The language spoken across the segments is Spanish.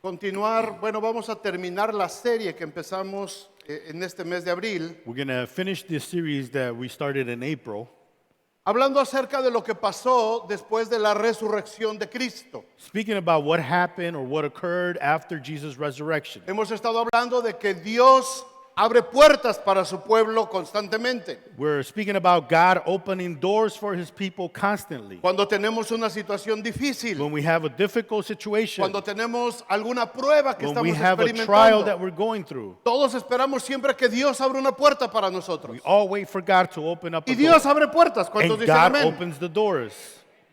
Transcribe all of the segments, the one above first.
continuar, bueno, vamos a terminar la serie que empezamos en este mes de abril, We're going to finish this series that we started in April, hablando acerca de lo que pasó después de la resurrección de Cristo. speaking about what happened or what occurred after Jesus' resurrection. Hemos estado hablando de que Dios abre puertas para su pueblo constantemente. We're speaking about God opening doors for his people constantly. Cuando tenemos una situación difícil, When we have a difficult situation, cuando tenemos alguna prueba que when we estamos have a trial that experimentando, we're going through, todos esperamos siempre que Dios abra una puerta para nosotros. we all wait for God to open up Y a Dios door. abre puertas. ¿Cuántos And dicen God amén? opens the doors.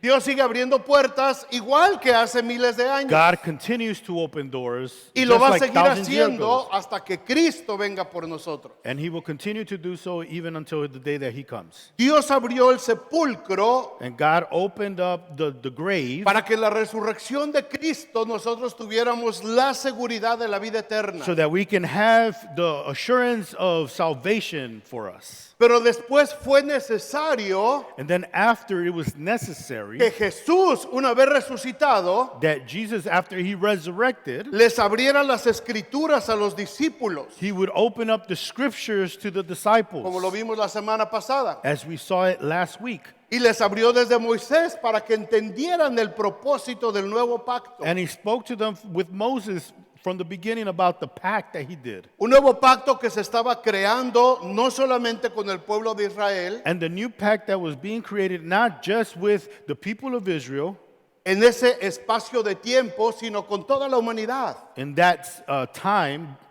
Dios sigue abriendo puertas igual que hace miles de años. God continues to open doors Y lo just va a like seguir thousands of years haciendo ago. hasta que Cristo venga por nosotros. And he will continue to do so even until the day that he comes. Dios abrió el sepulcro And God opened up the grave para que en la resurrección de Cristo nosotros tuviéramos la seguridad de la vida eterna. so that we can have the assurance of salvation for us. Pero después fue necesario And then after it was necessary que Jesús, una vez resucitado, that Jesus, after he resurrected, les abriera las escrituras a los discípulos, he would open up the scriptures to the como lo disciples, vimos la semana pasada. as we saw it last week. Y les abrió desde Moisés para que entendieran el propósito del nuevo pacto. And he spoke to them with Moses from the beginning about the pact that he did. Un nuevo pacto que se estaba creando no solamente con el pueblo de Israel, And the new pact that was being created not just with the people of Israel en ese espacio de tiempo, sino con toda la humanidad. in that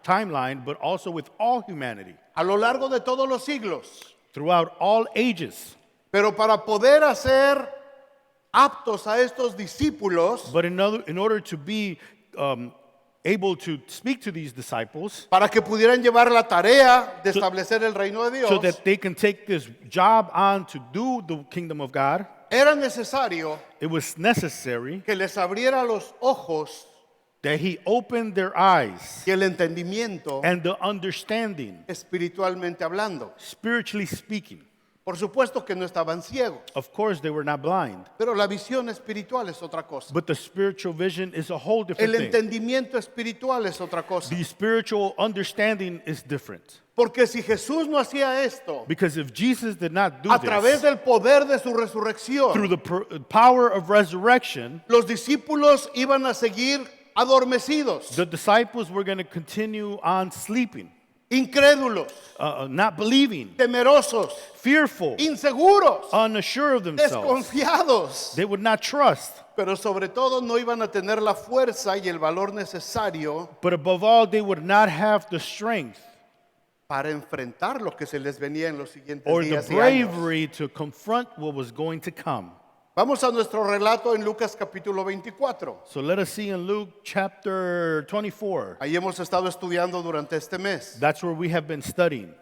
timeline, but also with all humanity A lo largo de todos los siglos. throughout all ages. Pero para poder hacer aptos a estos discípulos, But in order to be able to speak to these disciples, para que pudieran llevar la tarea de establecer el reino de Dios, so that they can take this job on to do the kingdom of God, era necesario it was necessary que les abriera los ojos that he opened their eyes y el entendimiento and the understanding, espiritualmente hablando. spiritually speaking. Por supuesto que no estaban ciegos, Of course, they were not blind, pero la visión espiritual es otra cosa. but the spiritual vision is a whole El different thing. entendimiento espiritual es otra cosa. The spiritual understanding is different. Porque si Jesús no hacía esto Because if Jesus did not do a través this del poder de su through resurrección, the power of resurrection, los discípulos iban a seguir adormecidos, the disciples were going to continue on sleeping, incrédulos, not believing, temerosos, fearful, inseguros, unsure of themselves. desconfiados. They would not trust. Pero sobre todo no iban a tener la fuerza y el valor necesario But above all, they would not have the strength para enfrentar lo que se les venía en los siguientes or the días y años. bravery to confront what was going to come. Vamos a nuestro relato en Lucas capítulo 24. So let us see in Luke chapter 24. Ahí hemos estado estudiando durante este mes. That's where we have been studying.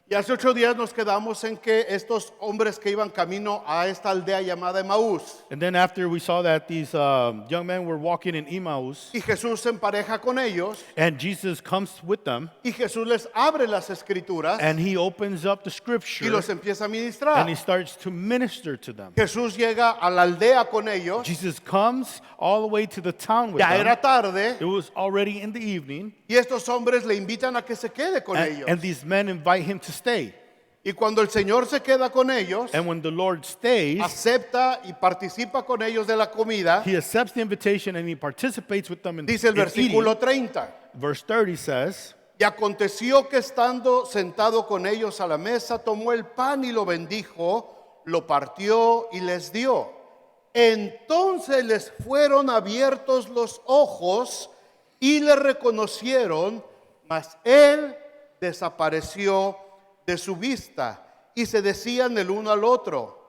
Y hace 8 días nos quedamos en que estos hombres que iban camino a esta aldea llamada Emaús, And then after we saw that these young men were walking in Emmaus, y Jesús se empareja con ellos, and Jesus comes with them, y Jesús les abre las escrituras and he opens up the y scripture, los empieza a and he ministrar. starts to minister to them. Jesús llega a la aldea con ellos, Jesus comes all the way to the town with ya them. era tarde, It was already in the evening, y estos hombres le invitan a que se quede con ellos. and these men invite him to stay. Y cuando el Señor se queda con ellos, And when the Lord stays, acepta y participa con ellos de la comida, he accepts the invitation and he participates with them in, dice el in eating. versículo 30. Verse 30 says, Y aconteció que estando sentado con ellos a la mesa, tomó el pan y lo bendijo, lo partió y les dio. Entonces les fueron abiertos los ojos y le reconocieron, mas él desapareció de su vista. Y se decían el uno al otro: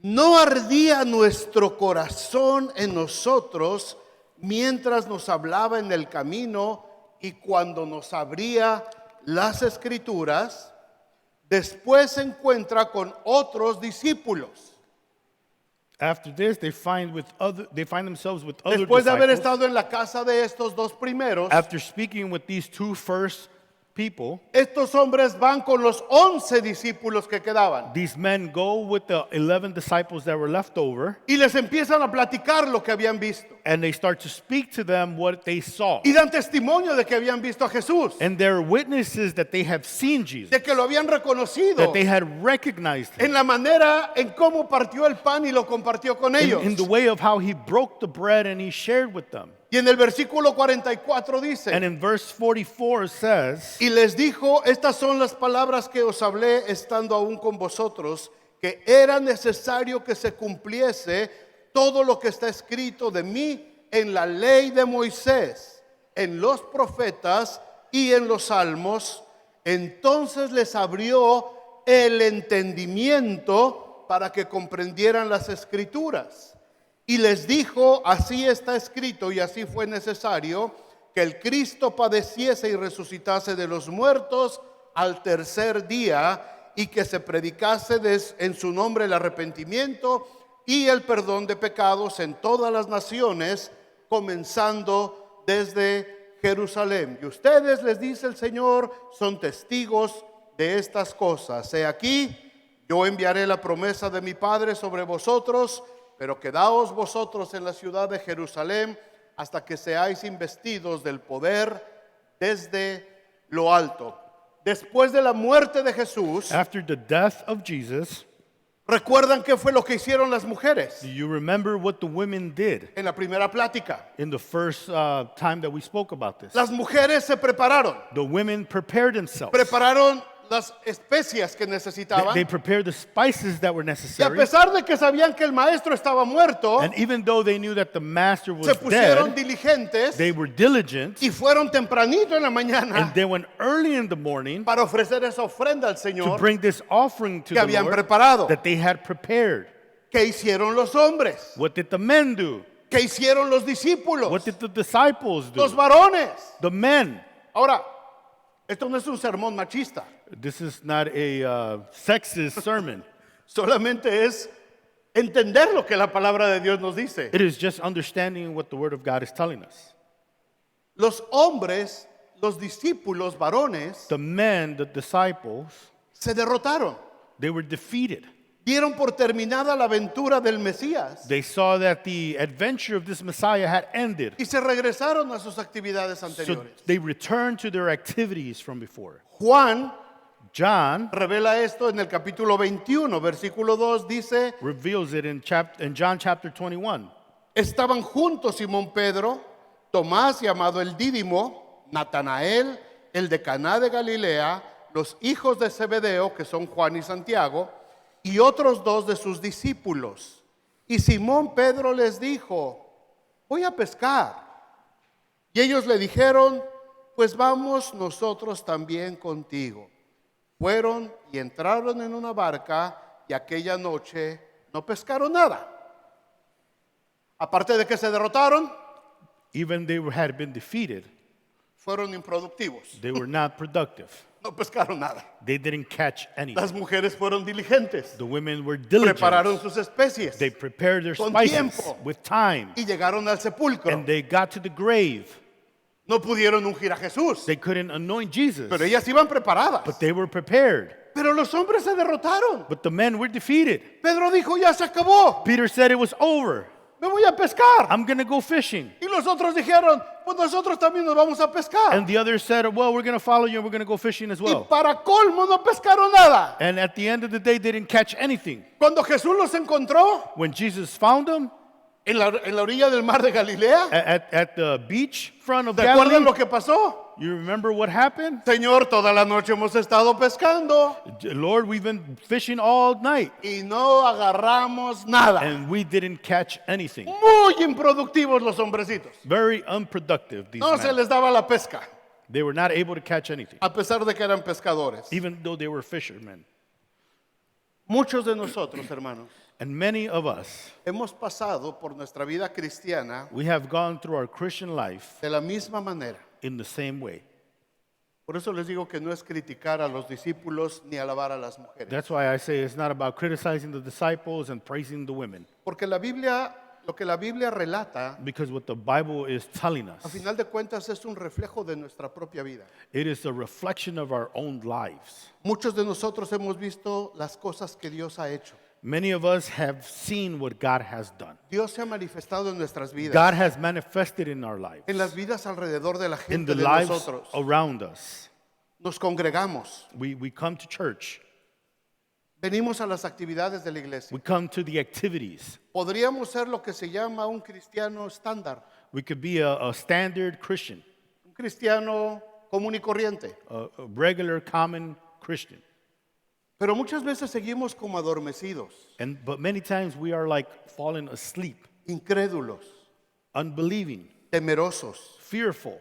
¿no ardía nuestro corazón en nosotros mientras nos hablaba en el camino y cuando nos abría las escrituras? Después se encuentra con otros discípulos. after this, they find themselves with other Después de haber disciples. estado en la casa de estos dos primeros, After speaking with these two first people. Estos hombres van con los 11 discípulos que quedaban These men go with the 11 disciples that were left over, y les empiezan a platicar lo que habían visto. and they start to speak to them what they saw. Y dan testimonio de que habían visto a Jesús, And they're witnesses that they have seen Jesus, de que lo habían reconocido that they had recognized him en la manera en cómo partió el pan y lo compartió con ellos. in the way of how he broke the bread and he shared with them. Y en el versículo 44 dice, And in verse 44 it says, y les dijo, estas son las palabras que os hablé estando aún con vosotros, que era necesario que se cumpliese todo lo que está escrito de mí en la ley de Moisés, en los profetas y en los salmos. Entonces les abrió el entendimiento para que comprendieran las escrituras. Y les dijo, así está escrito y así fue necesario, que el Cristo padeciese y resucitase de los muertos al tercer día, y que se predicase en su nombre el arrepentimiento y el perdón de pecados en todas las naciones, comenzando desde Jerusalén. Y ustedes, les dice el Señor, son testigos de estas cosas. He aquí, yo enviaré la promesa de mi Padre sobre vosotros, pero quedaos vosotros en la ciudad de Jerusalén hasta que seáis investidos del poder desde lo alto. Después de la muerte de Jesús, after the death of Jesus, ¿recuerdan qué fue lo que hicieron las mujeres do you remember what the women did en la primera plática? in the first time that we spoke about this? Las mujeres se prepararon, The women prepared themselves. prepararon las especias que They necesitaban. prepared the spices that were Y a necessary. pesar de que sabían que el maestro estaba muerto, And even though they knew that the master was se pusieron dead, diligentes they were diligent, y fueron tempranito en la mañana and they went early in the morning para ofrecer esa ofrenda al to Señor bring this offering to que the habían Lord preparado. that they had prepared. ¿Qué hicieron los hombres? What did the men do? ¿Qué hicieron los discípulos? What did the disciples Los do? varones. The men. Ahora, esto no es un sermón machista, This is not a sexist sermon. solamente es entender lo que la palabra de Dios nos dice. It is just understanding what the Word of God is telling us. Los hombres, los discípulos varones, The men, the disciples, se derrotaron. they were defeated. Dieron por terminada la aventura del Mesías They saw that the adventure of this Messiah had ended. y se regresaron a sus actividades So anteriores. they returned to their activities from before. Juan John revela esto en el capítulo 21, versículo 2, dice, reveals it in John chapter 21. estaban juntos Simón Pedro, Tomás llamado el Dídimo, Natanael, el de Caná de Galilea, los hijos de Zebedeo, que son Juan y Santiago, y otros dos de sus discípulos. Y Simón Pedro les dijo, voy a pescar. Y ellos le dijeron, pues vamos nosotros también contigo. Fueron y entraron en una barca y aquella noche no pescaron nada. Aparte de que se derrotaron, Even they had been defeated, fueron improductivos. they were not productive. No pescaron nada. They didn't catch anything. Las mujeres fueron diligentes. The women were diligent. Prepararon sus especies They prepared their con spices tiempo. with time. y llegaron al sepulcro. And they got to the grave. No pudieron ungir a Jesús, They couldn't anoint Jesus, pero ellas iban preparadas. but they were prepared. Pero los hombres se derrotaron. But the men were defeated. Pedro dijo, ya se acabó, Peter said it was over. me voy a pescar. I'm going to go fishing. Y los otros dijeron, pues nosotros también nos vamos a pescar. And the others said, well, we're going to follow you and we're going to go fishing as Y well. para colmo no pescaron nada. And at the end of the day, they didn't catch anything. Cuando Jesús los encontró When Jesus found them en la orilla del mar de Galilea, at the beach front of ¿se acuerdan Galilee, lo que pasó? you remember what happened? Señor, toda la noche hemos estado pescando Lord, we've been fishing all night y no agarramos nada. and we didn't catch anything. Muy improductivos los hombrecitos. Very unproductive, these No se men. les daba la pesca, They were not able to catch anything, a pesar de que eran pescadores. even though they were fishermen. Muchos de nosotros, hermanos, And many of us, hemos pasado por nuestra vida cristiana we have gone through our Christian life de la misma manera. in the same way. Por eso les digo que no es criticar a los discípulos ni alabar a las mujeres. That's why I say it's not about criticizing the disciples and praising the women. Porque la lo que la Biblia relata, because what the Bible is telling a us, final de cuentas es un reflejo de nuestra propia vida. it is a reflection of our own lives. Muchos de nosotros hemos visto las cosas que Dios ha hecho. Many of us have seen what God has done. Dios se ha manifestado en nuestras vidas, God has manifested in our lives, en las vidas alrededor de la in gente the de lives nosotros. around us. Nos congregamos, We come to church. venimos a las actividades de la iglesia. We come to the activities. Podríamos ser lo que se llama un cristiano estándar, We could be a standard Christian, un cristiano común y corriente. a regular, common Christian. Pero muchas veces seguimos como adormecidos, But many times we are like falling asleep, incrédulos, unbelieving, temerosos, fearful,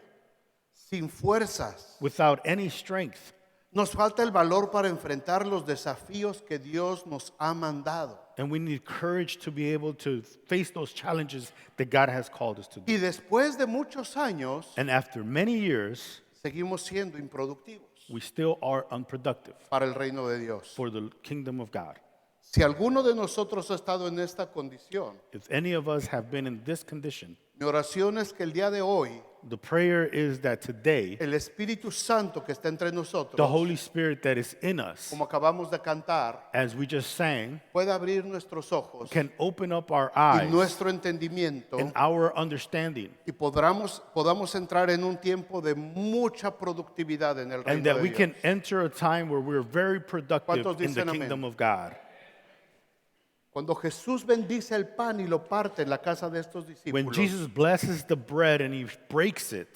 sin fuerzas. without any strength. Nos falta el valor para enfrentar los desafíos que Dios nos ha mandado. And we need courage to be able to face those challenges that God has called us to do. Y después de muchos años, And after many years, seguimos siendo improductivos we still are unproductive para el reino de Dios. for the kingdom of God. Si alguno de nosotros ha estado en esta condición, If any of us have been in this condition, mi oración es que el día de hoy, the prayer is that today, el Espíritu Santo que está entre the nosotros, Holy Spirit that is in us, como acabamos de cantar, as we just sang, pueda abrir nuestros ojos can open up our y eyes nuestro entendimiento and our understanding, y podamos entrar en un tiempo de mucha productividad en el and reino that de we Dios. can enter a time where we're very productive ¿Cuántos in the dicen amén? kingdom of God. Cuando Jesús bendice el pan y lo parte en la casa de estos When discípulos, Jesus blesses the bread and he breaks it,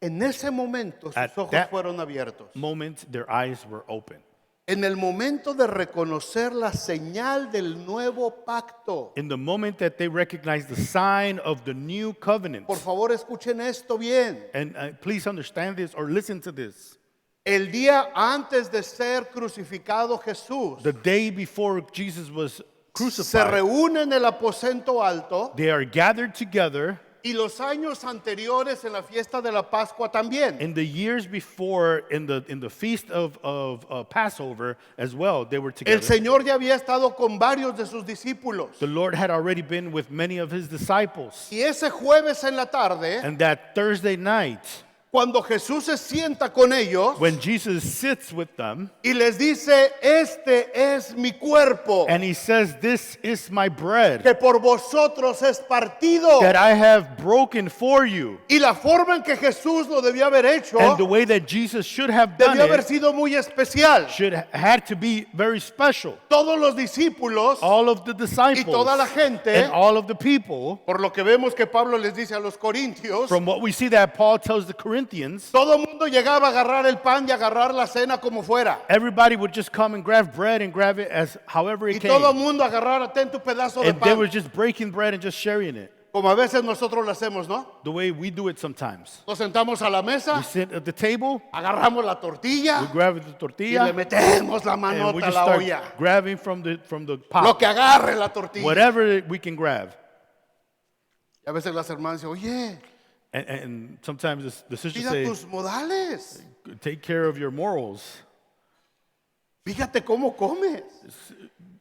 en ese momento sus At ojos that fueron abiertos. moment their eyes were open. En el momento de reconocer la señal del nuevo pacto. In the moment that they recognized the sign of the new covenant, Por favor, escuchen esto bien. and please understand this or listen to this. El día antes de ser crucificado Jesús, The day before Jesus was se crucified, reúne en el aposento alto they are gathered together. y los años anteriores en la fiesta de la Pascua también. In the years before, in the feast of Passover as well, they were El together. Señor ya había estado con varios de sus discípulos. The Lord had already been with many of his disciples. Y ese jueves en la tarde, And that Thursday night, cuando Jesús se sienta con ellos when Jesus sits with them y les dice, este es mi cuerpo, and he says, "This is my bread que por vosotros es partido. that I have broken for you." Y la forma en que Jesús lo debió haber hecho, And the way that Jesus should have done debió haber it sido muy especial. had to be very special. Todos los discípulos All of the y disciples toda la gente, and all of the people, por lo que vemos que Pablo les dice a los corintios, from what we see that Paul tells the Corinthians, todo el mundo llegaba a agarrar el pan y agarrar la cena como fuera. everybody would just come and grab bread and grab it as however Y it todo el came. mundo agarrar, ten tu pedazo de And they were pan. just breaking bread and just sharing it, Como a veces nosotros lo hacemos, ¿no? the way we do it sometimes. Nos sentamos a la We mesa, sit at the table, agarramos la we tortilla grab the y le tortilla, metemos la and we manota a just la start olla. grabbing from the Lo pot, que agarre la tortilla. whatever we can grab. Y a veces las hermanas dicen, oye, And sometimes the sisters cuida say, tus modales. take care of your morals, Fíjate cómo comes.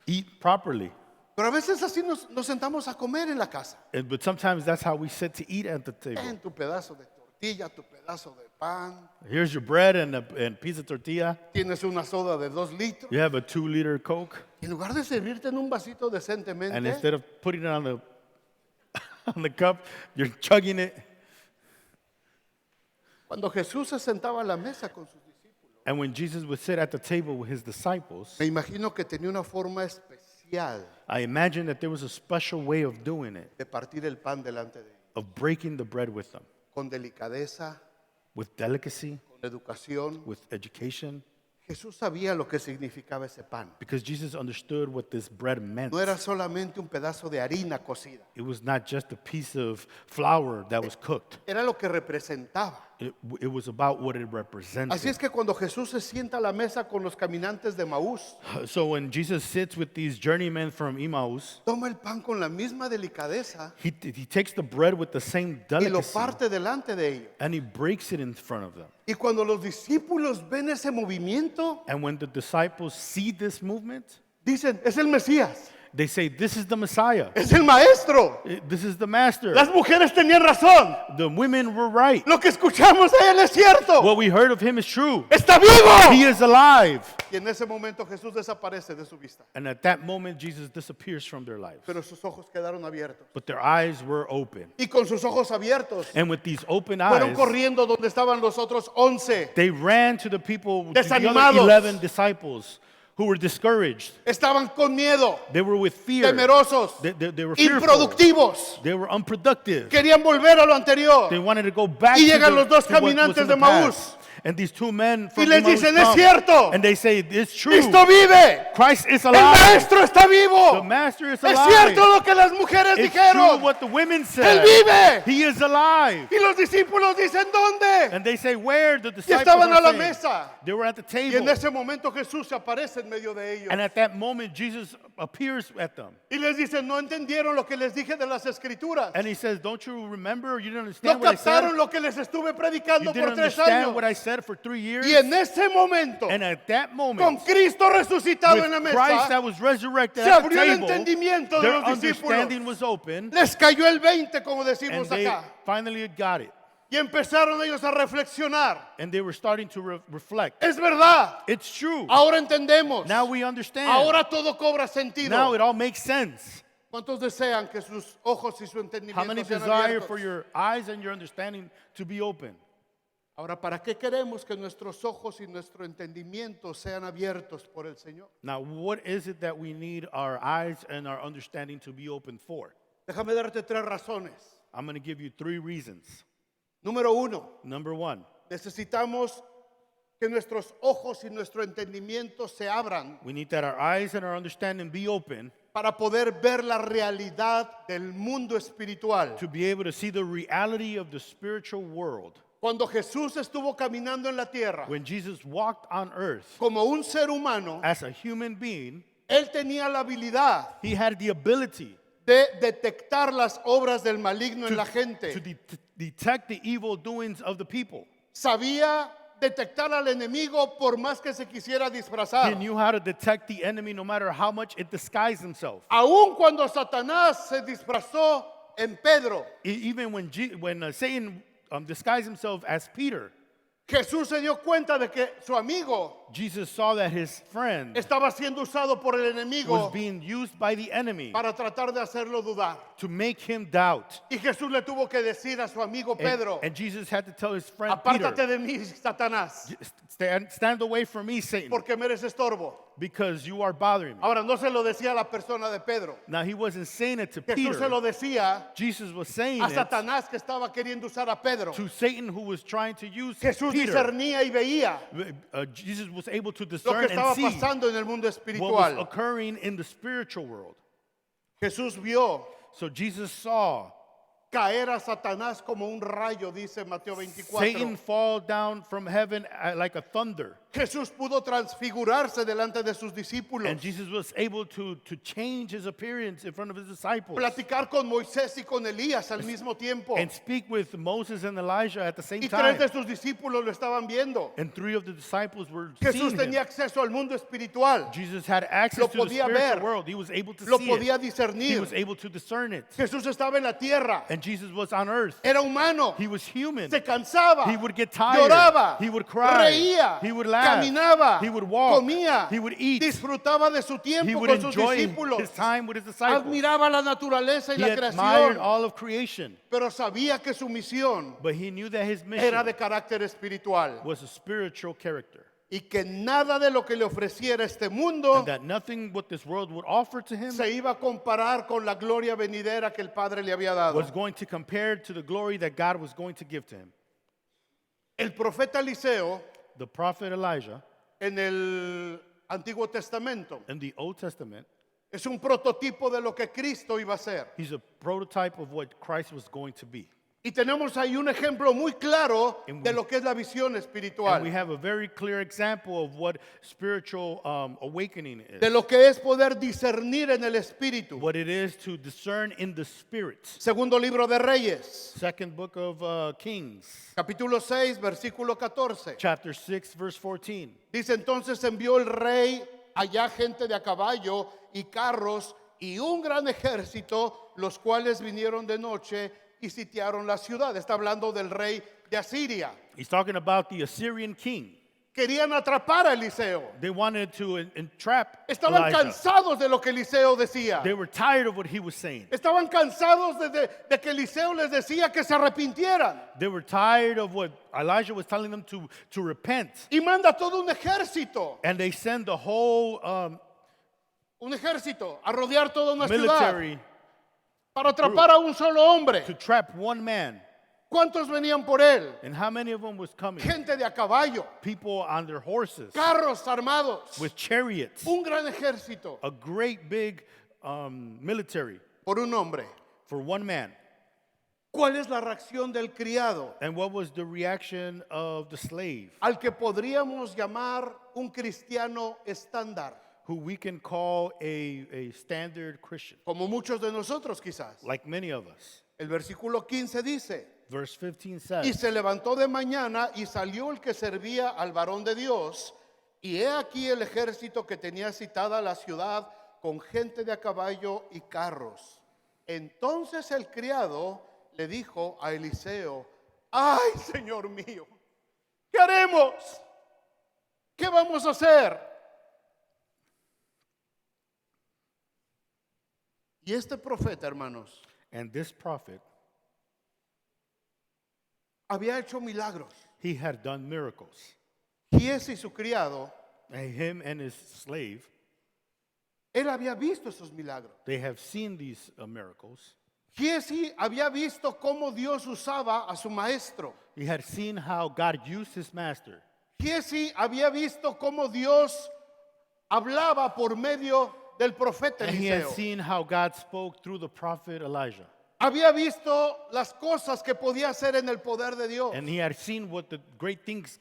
eat properly. Pero a veces así nos sentamos a comer en la casa. But sometimes that's how we sit to eat at the table. En tu pedazo de tortilla, tu pedazo de pan. Here's your bread and a piece of tortilla. Tienes una soda de 2 litros. You have a 2-liter Coke. Y en lugar de servirte en un vasito And decentemente, instead of putting it on the on the cup, you're chugging it. cuando Jesús se sentaba a la mesa con sus discípulos, And when Jesus would sit at the table with his disciples, me imagino que tenía una forma especial I imagine that there was a special way of doing it, de partir el pan delante de ellos, of breaking the bread with them, con delicadeza, with delicacy, con educación. with education, Jesús sabía lo que significaba ese pan. because Jesus understood what this bread meant. No era solamente un pedazo de harina cocida, It was not just a piece of flour that was cooked. era lo que representaba. It was about what it Así represented. es que cuando Jesús se sienta a la mesa con los caminantes de Maús, So when Jesus sits with these journeymen from Emmaus, toma el pan con la misma delicadeza he takes the bread with the same y lo delicacy parte delante de ellos. and he breaks it in front of them. Y cuando los discípulos ven ese movimiento, And when the disciples see this movement, dicen, es el Mesías. They say, this is the Messiah. Es el maestro. This is the master. Las mujeres tenían razón. The women were right. Lo que escuchamos de él es cierto. What we heard of him is true. Está vivo. He is alive. Y en ese momento Jesús desaparece de su vista. And at that moment, Jesus disappears from their lives. Pero sus ojos quedaron abiertos. But their eyes were open. Y con sus ojos abiertos And with these open fueron eyes, corriendo donde estaban los otros 11. they ran to the people, to the Desanimados. other 11 disciples who were discouraged. Estaban con miedo, They were with fear. temerosos, They were fearful. improductivos. They were unproductive. Querían volver a lo anterior. They wanted to go back Y to, llegan los dos to what was caminantes in de the Maús. past. And these two men from Y les Emmaus dicen, "Es come, cierto. and they say, it's true. Cristo vive. Christ is El alive. maestro está vivo. The master is Es alive. cierto lo que las mujeres It's dijeron. true what the women Él said. vive. He is alive. Y los discípulos dicen, ¿dónde? And they say, where? The Y disciples estaban are a la saying. mesa. They were at the Y en table. ese momento Jesús se aparece en medio de ellos. And at that moment, Jesus appears at them. Y les dice, no entendieron lo que les dije de las escrituras. And he says, don't you remember? You didn't No understand what I said? captaron lo que les estuve You predicando didn't por 3 understand what I años. said for 3 years? Y en ese momento, And at that con moment, Cristo resucitado en la with Christ mesa, that was resurrected se at the abrió el table, entendimiento de their los discípulos. understanding was open, Les cayó el 20, como and decimos they acá. finally got it. Y empezaron ellos a reflexionar. And they were starting to reflect. Es verdad. It's true. Ahora entendemos. Now we understand. Ahora todo cobra sentido. Now it all makes sense. ¿Cuántos desean que sus ojos y su How many entendimiento sean desire abiertos? for your eyes and your understanding to be open? Ahora, ¿para qué queremos que nuestros ojos y nuestro entendimiento sean abiertos por el Señor? Now, what is it that we need our eyes and our understanding to be open for? Déjame darte 3 razones. I'm going to give you 3 reasons. Número 1, Number 1, necesitamos que nuestros ojos y nuestro entendimiento se abran we need that our eyes and our understanding be open para poder ver la realidad del mundo espiritual. to be able to see the reality of the spiritual world. Cuando Jesús estuvo caminando en la tierra When Jesus walked on earth como un ser humano, as a human being, él tenía la habilidad he had the ability de detectar las obras del maligno en la to gente. detect the evil doings of the people. Sabía detectar al enemigo por más que se quisiera He disfrazar. knew how to detect the enemy no matter how much it disguised himself. Aun cuando Satanás se disfrazó en Pedro, Even when Satan disguised himself as Peter, Jesús se dio cuenta de que su amigo Jesus saw that his friend estaba siendo usado por el was enemigo being used by the enemy para tratar de hacerlo dudar. to make him doubt. Y Jesús le tuvo que decir a su amigo And, Pedro, and Jesus had to tell his friend apártate Peter, de mí, Satanás, stand away from me, Satan, porque me eres estorbo. because you are bothering me. Ahora, no se lo decía a la persona de Pedro. Now, he wasn't saying it to Jesús se Peter. lo decía Jesus was saying a it Satanás que estaba queriendo usar a Pedro. to Satan, who was trying to use Jesús Peter. discernía y veía Jesus was able to lo discern que estaba and see pasando en el mundo what was espiritual. occurring in the spiritual world. Jesús vio So Jesus saw caer a Satanás como un rayo, dice Mateo 24. Satan fall down from heaven like a thunder. Jesús pudo transfigurarse delante de sus discípulos, And Jesus was able to change his appearance in front of his disciples platicar con Moisés y con Elías al mismo tiempo. and speak with Moses and Elijah at the same Y 3 time. de sus discípulos lo estaban viendo. And 3 of the disciples were Jesús seeing tenía him. acceso al mundo espiritual. Jesus had access Lo to the podía spiritual ver. world. He was able to Lo see podía it. He discernir. was able to discern it. Jesús estaba en la tierra. And Jesus was on earth. Era humano. He was human. Se cansaba. He would get tired. Lloraba. He would cry. Reía. He would laugh. Caminaba. He would walk. Comía. He would eat. Disfrutaba de su He tiempo would con sus enjoy discípulos. his time with his disciples. Admiraba la naturaleza y He la admired creación. all of creation. Pero sabía que su misión But he knew that his era mission de carácter espiritual. was a spiritual character. Y que nada de lo que le ofreciera este mundo And that nothing what this world would offer to him se iba a comparar con la gloria venidera que el Padre le había dado. was going to compare to the glory that God was going to give to him. El profeta Eliseo The prophet Elijah en el Antiguo Testamento in the Old Testament, es un prototipo de lo que Cristo iba a ser. he's a prototype of what Christ was going to be. Y tenemos ahí un ejemplo muy claro And de we- lo que es la visión And we espiritual, have a very clear example of what spiritual awakening is. de lo que es poder discernir en el espíritu. What it is to discern in the spirit. Segundo libro de Reyes, Second book of Kings, capítulo 6, versículo 14. chapter 6, verse 14. Dice, entonces envió el rey allá gente de a caballo y carros y un gran ejército, los cuales vinieron de noche y sitiaron la ciudad. Está hablando del rey de Asiria. He's talking about the Assyrian king. Querían atrapar a Eliseo. They wanted to entrap Estaban Elijah. cansados de lo que Eliseo decía. They were tired of what he was saying. Estaban cansados de que Eliseo les decía que se arrepintieran. They were tired of what Elijah was telling them to repent. Y manda todo un ejército And they send the whole a rodear toda una ciudad military para atrapar a un solo hombre. to trap one man. ¿Cuántos venían por él? And how many of them was coming? Gente de a caballo, People on their horses carros armados, with chariots. un gran ejército A great big military por un hombre. for one man. ¿Cuál es la reacción del criado? And what was the reaction of the slave, Al que podríamos llamar un cristiano estándar, who we can call a standard Christian, como muchos de nosotros quizás. like many of us? El versículo 15 dice, Verse 15 y says, se levantó de mañana y salió el que servía al varón de Dios, y he aquí el ejército que tenía citada la ciudad con gente de a caballo y carros. Entonces el criado le dijo a Eliseo, ay, Señor mío, ¿qué haremos? ¿Qué vamos a hacer? Y este profeta, hermanos, and this prophet, había hecho milagros. he had done miracles. Giesi y su criado, And him and his slave, él había visto esos milagros. they have seen these miracles. Giesi había visto cómo Dios usaba a su maestro. He had seen how God used his master. Giesi había visto cómo Dios hablaba por medio del profeta And he had Eliseo. seen how God spoke through the prophet Elijah. Había visto las cosas que podía hacer en el poder de Dios. And he had seen what the great things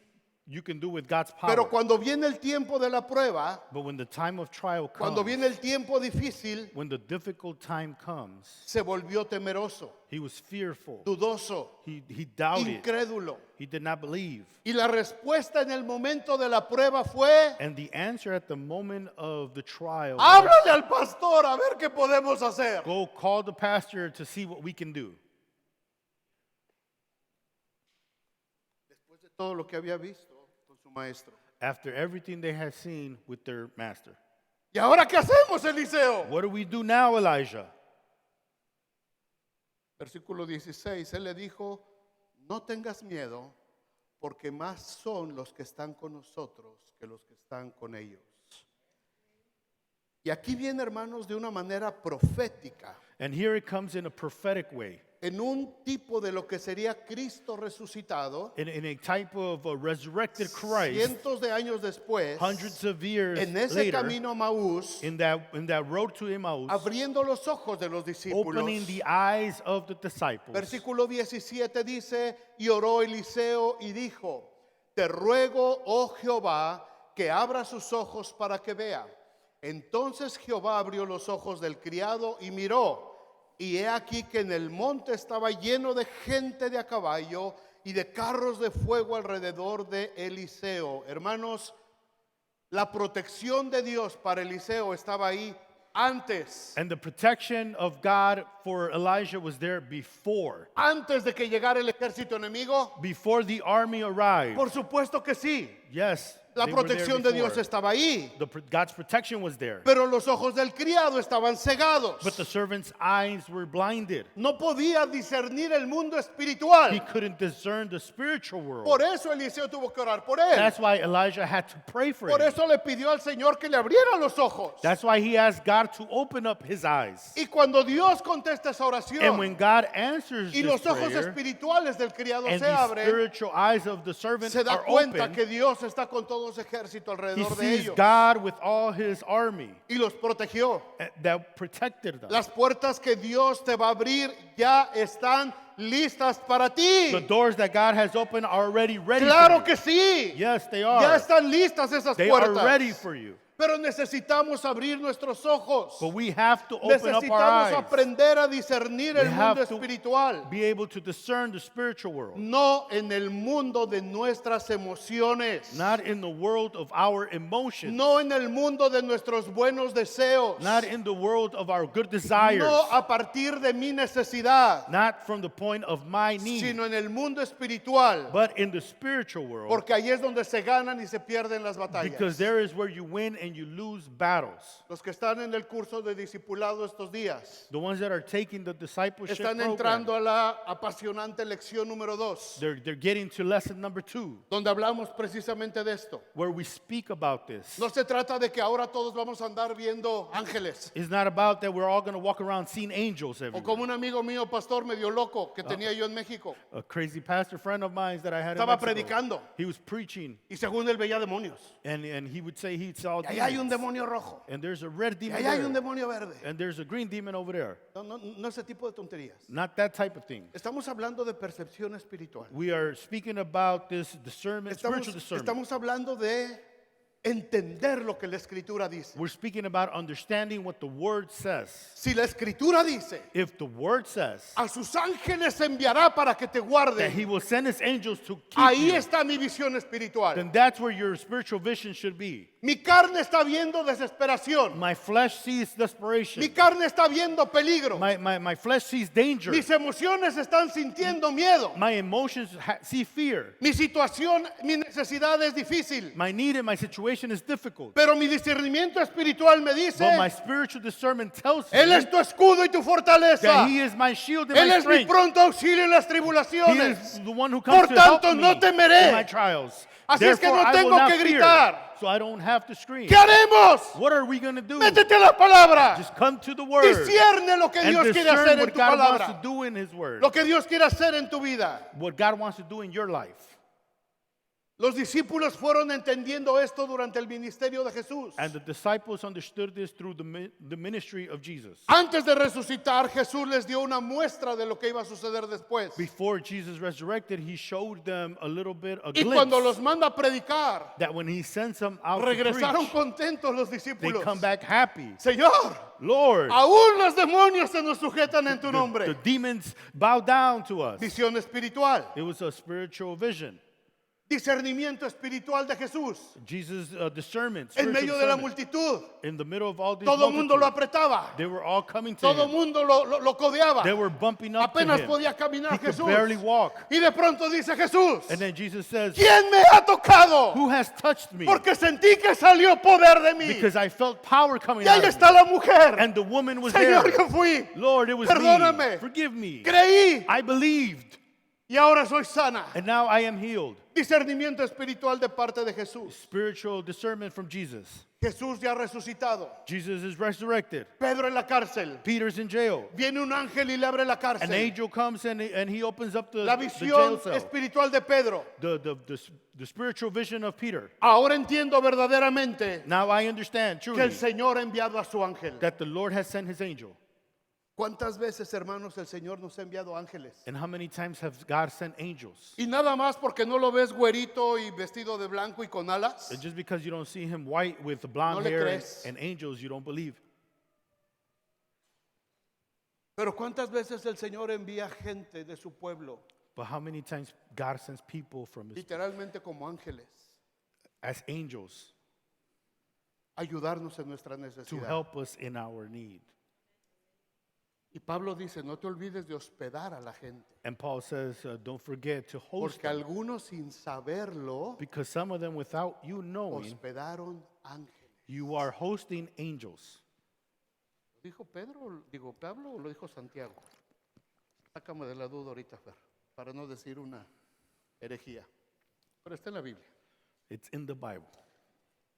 you can do with God's power. Pero cuando viene el tiempo de la prueba, But when the time of trial cuando comes, viene el tiempo difícil, when the difficult time comes, se volvió temeroso, he was fearful. dudoso, He doubted. incrédulo. He did not believe. Y la respuesta en el momento de la prueba fue, And the answer at the moment of the trial, háblale al pastor a ver qué podemos hacer. go call the pastor to see what we can do. Después de todo lo que había visto con su maestro. After everything they had seen with their master. ¿Y ahora qué hacemos, Eliseo? What do we do now, Elijah? Versículo 16, él le dijo, no tengas miedo, porque más son los que están con nosotros que los que están con ellos. Y aquí viene, hermanos, de una manera profética, And here it comes in a prophetic way, en un tipo de lo que sería Cristo resucitado, in a type of a resurrected Christ, cientos de años después, hundreds of years en ese later, camino a Maús, in that road to Emmaus, abriendo los ojos de los discípulos. opening the eyes of the disciples. Versículo 17 dice, y oró Eliseo y dijo, te ruego, oh Jehová, que abra sus ojos para que vea. Entonces Jehová abrió los ojos del criado y miró, y he aquí que en el monte estaba lleno de gente de a caballo y de carros de fuego alrededor de Eliseo. Hermanos, la protección de Dios para Eliseo estaba ahí antes. And the protection of God for Elijah was there before Antes de que llegara el ejército enemigo. the army arrived. Por supuesto que sí. Yes, La they were there protección de Dios before. estaba ahí. God's protection was there. Pero los ojos del criado estaban cegados. But the servant's eyes were blinded. No podía discernir el mundo espiritual. He couldn't discern the spiritual world. Por eso Eliseo tuvo que orar por él. That's why Elijah had to pray for Por him. eso le pidió al Señor que le abriera los ojos. That's why he asked God to open up his eyes. Y cuando Dios contesta esa And when oración God answers y this los ojos prayer, espirituales del criado and se the abren, spiritual eyes of the servant se da are cuenta open, que Dios está con todo ese ejército he alrededor de sees ellos God with all his army y los protegió. that protected them. Las puertas que Dios te va a abrir ya están listas para ti. The doors that God has opened are already ready Claro for que you. sí. Yes, they Ya are. están listas esas They are puertas. ready for you. Pero necesitamos abrir nuestros ojos. But we have to open up our Necesitamos eyes. aprender a discernir We el mundo have to espiritual. be able to discern the spiritual world. No en el mundo de nuestras emociones. Not in the world of our emotions. No en el mundo de nuestros buenos deseos. Not in the world of our good desires. No a partir de mi necesidad. Not from the point of my need. Sino en el mundo espiritual. But in the spiritual world. Porque ahí es donde se ganan y se pierden las batallas. Because there is where you win and you lose battles. Los que están en el curso de discipulado estos días The ones that are taking the discipleship están program, entrando a la apasionante lección número 2, they're getting to lesson number 2, donde hablamos precisamente de esto. where we speak about this. No se trata de que ahora todos vamos a andar viendo ángeles. It's not about that we're all going to walk around seeing angels O everywhere. como un amigo mío, pastor medio loco, que tenía yo en México. A crazy pastor friend of mine that I had in Estaba Mexico, predicando he was preaching, y según él veía demonios. and he would say he saw Y allá hay un demons. demonio rojo. And there's a red Y demon allá hay un there. demonio verde. And there's a green demon over there. No ese tipo de tonterías. Not that type of thing. Estamos hablando de percepción espiritual. We are speaking about this discernment, spiritual discernment. Estamos hablando de entender lo que la escritura dice. We're speaking about understanding what the word says. Si la escritura dice, If the word says a sus ángeles enviará para que te that guarden, he will send his angels to keep ahí you, está mi visión espiritual. then that's where your spiritual vision should be. Mi carne está viendo desesperación. My flesh sees desperation. Mi carne está viendo peligro. My flesh sees danger. Mis emociones están sintiendo miedo. My emotions see fear. Mi situación, mi necesidad es difícil. My need and my situation is difficult. Pero mi discernimiento espiritual me dice, But my spiritual discernment tells Él me es tu escudo y tu fortaleza. that he is my shield and Él my es mi strength. pronto auxilio en las He tribulaciones. is the one who comes Por to help tanto, me no temeré. in my trials. Así es que Therefore, no I will tengo not que fear, gritar. so I don't have to scream. ¿Qué haremos? What are we going to do? Métete a la palabra. Just come to the word Discierne lo que and Dios quiere discern hacer en what tu God wants to palabra. do in his word. Lo que Dios quiere hacer en tu vida. What God wants to do in your life. Los discípulos fueron entendiendo esto durante el ministerio de Jesús. And the disciples understood this through the ministry of Jesus. Antes de resucitar, Jesús les dio una muestra de lo que iba a suceder después. Before Jesus resurrected, he showed them a little bit, a Y cuando glimpse, los manda a predicar, that when he sends them out to regresaron preach, contentos los they discípulos. come back happy. Señor, Lord, aún los demonios se nos sujetan en tu the nombre. demons bow down to us. Visión espiritual, It was a spiritual vision. discernimiento espiritual de Jesús. Jesus' discernment, En spiritual medio de la discernment. multitud, In the middle of all these todo el mundo lo multitudes, apretaba. they were all coming to Todo el him. mundo lo codeaba. They were bumping up to Apenas him. podía caminar He could Jesús. barely walk. Y de pronto dice Jesús, And then Jesus says, ¿quién me ha tocado? who has touched me? Porque sentí que salió poder de mí. Because I felt power coming Y out ahí of está me. la mujer. And the woman was Señor, there. yo fui. Lord, it was Perdóname. me. Forgive me. Creí I believed. y ahora soy sana. And now I am healed. Discernimiento espiritual de parte de Jesús. Spiritual discernment from Jesus. Jesús ya resucitado. Jesus is resurrected. Pedro en la cárcel. Peter's in jail. Viene un ángel y le abre la An cárcel. angel comes and he opens up La the visión jail cell. espiritual de Pedro. The spiritual vision of Peter. Ahora entiendo verdaderamente Now I understand que truly el Señor ha enviado a su ángel. that the Lord has sent his angel. ¿Cuántas veces, hermanos, el Señor nos ha enviado ángeles? And how many times has God sent angels? Y nada más porque no lo ves güerito y vestido de blanco y con alas. And just because you don't see him white with blonde No le hair crees. and angels, you don't believe. Pero ¿cuántas veces el Señor envía gente de su pueblo, But how many times God sends people from his, literalmente como ángeles, as angels a ayudarnos en nuestra to necesidad? help us in our need? Y Pablo dice, no te olvides de hospedar a la gente, And Paul says, don't forget to host porque them, algunos sin saberlo because some of them, without you knowing, hospedaron ángeles. you are hosting angels. ¿Lo dijo Pedro, digo Pablo o lo dijo Santiago? Sácame de la duda ahorita, Fer, para no decir una herejía. Pero está en la Biblia. It's in the Bible.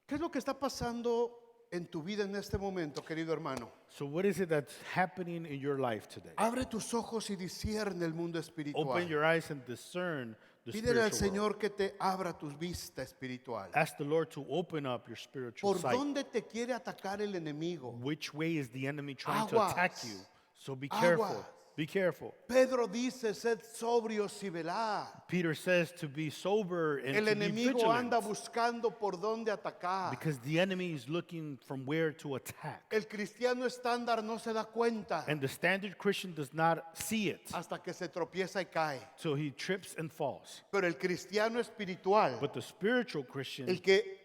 ¿Qué es lo que está pasando en tu vida en este momento, querido hermano? So what is it that's happening in your life today? Abre tus ojos y discierne el mundo Open espiritual. your eyes and discern the Pídele al spiritual world. Señor que te abra tu vista espiritual. Ask the Lord to open up your spiritual ¿Por sight. dónde te quiere atacar el enemigo? Which way is the enemy trying to Aguas. attack you? So be careful. Aguas. Be careful. Pedro dice, sed sobrios y velad. Peter says to be sober and El to be enemigo vigilant anda buscando por dónde atacar. because the enemy is looking from where to attack. El cristiano estándar no se da cuenta And the standard Christian does not see it, hasta que se tropieza y cae. so he trips and falls. Pero el cristiano espiritual, But the spiritual Christian, el que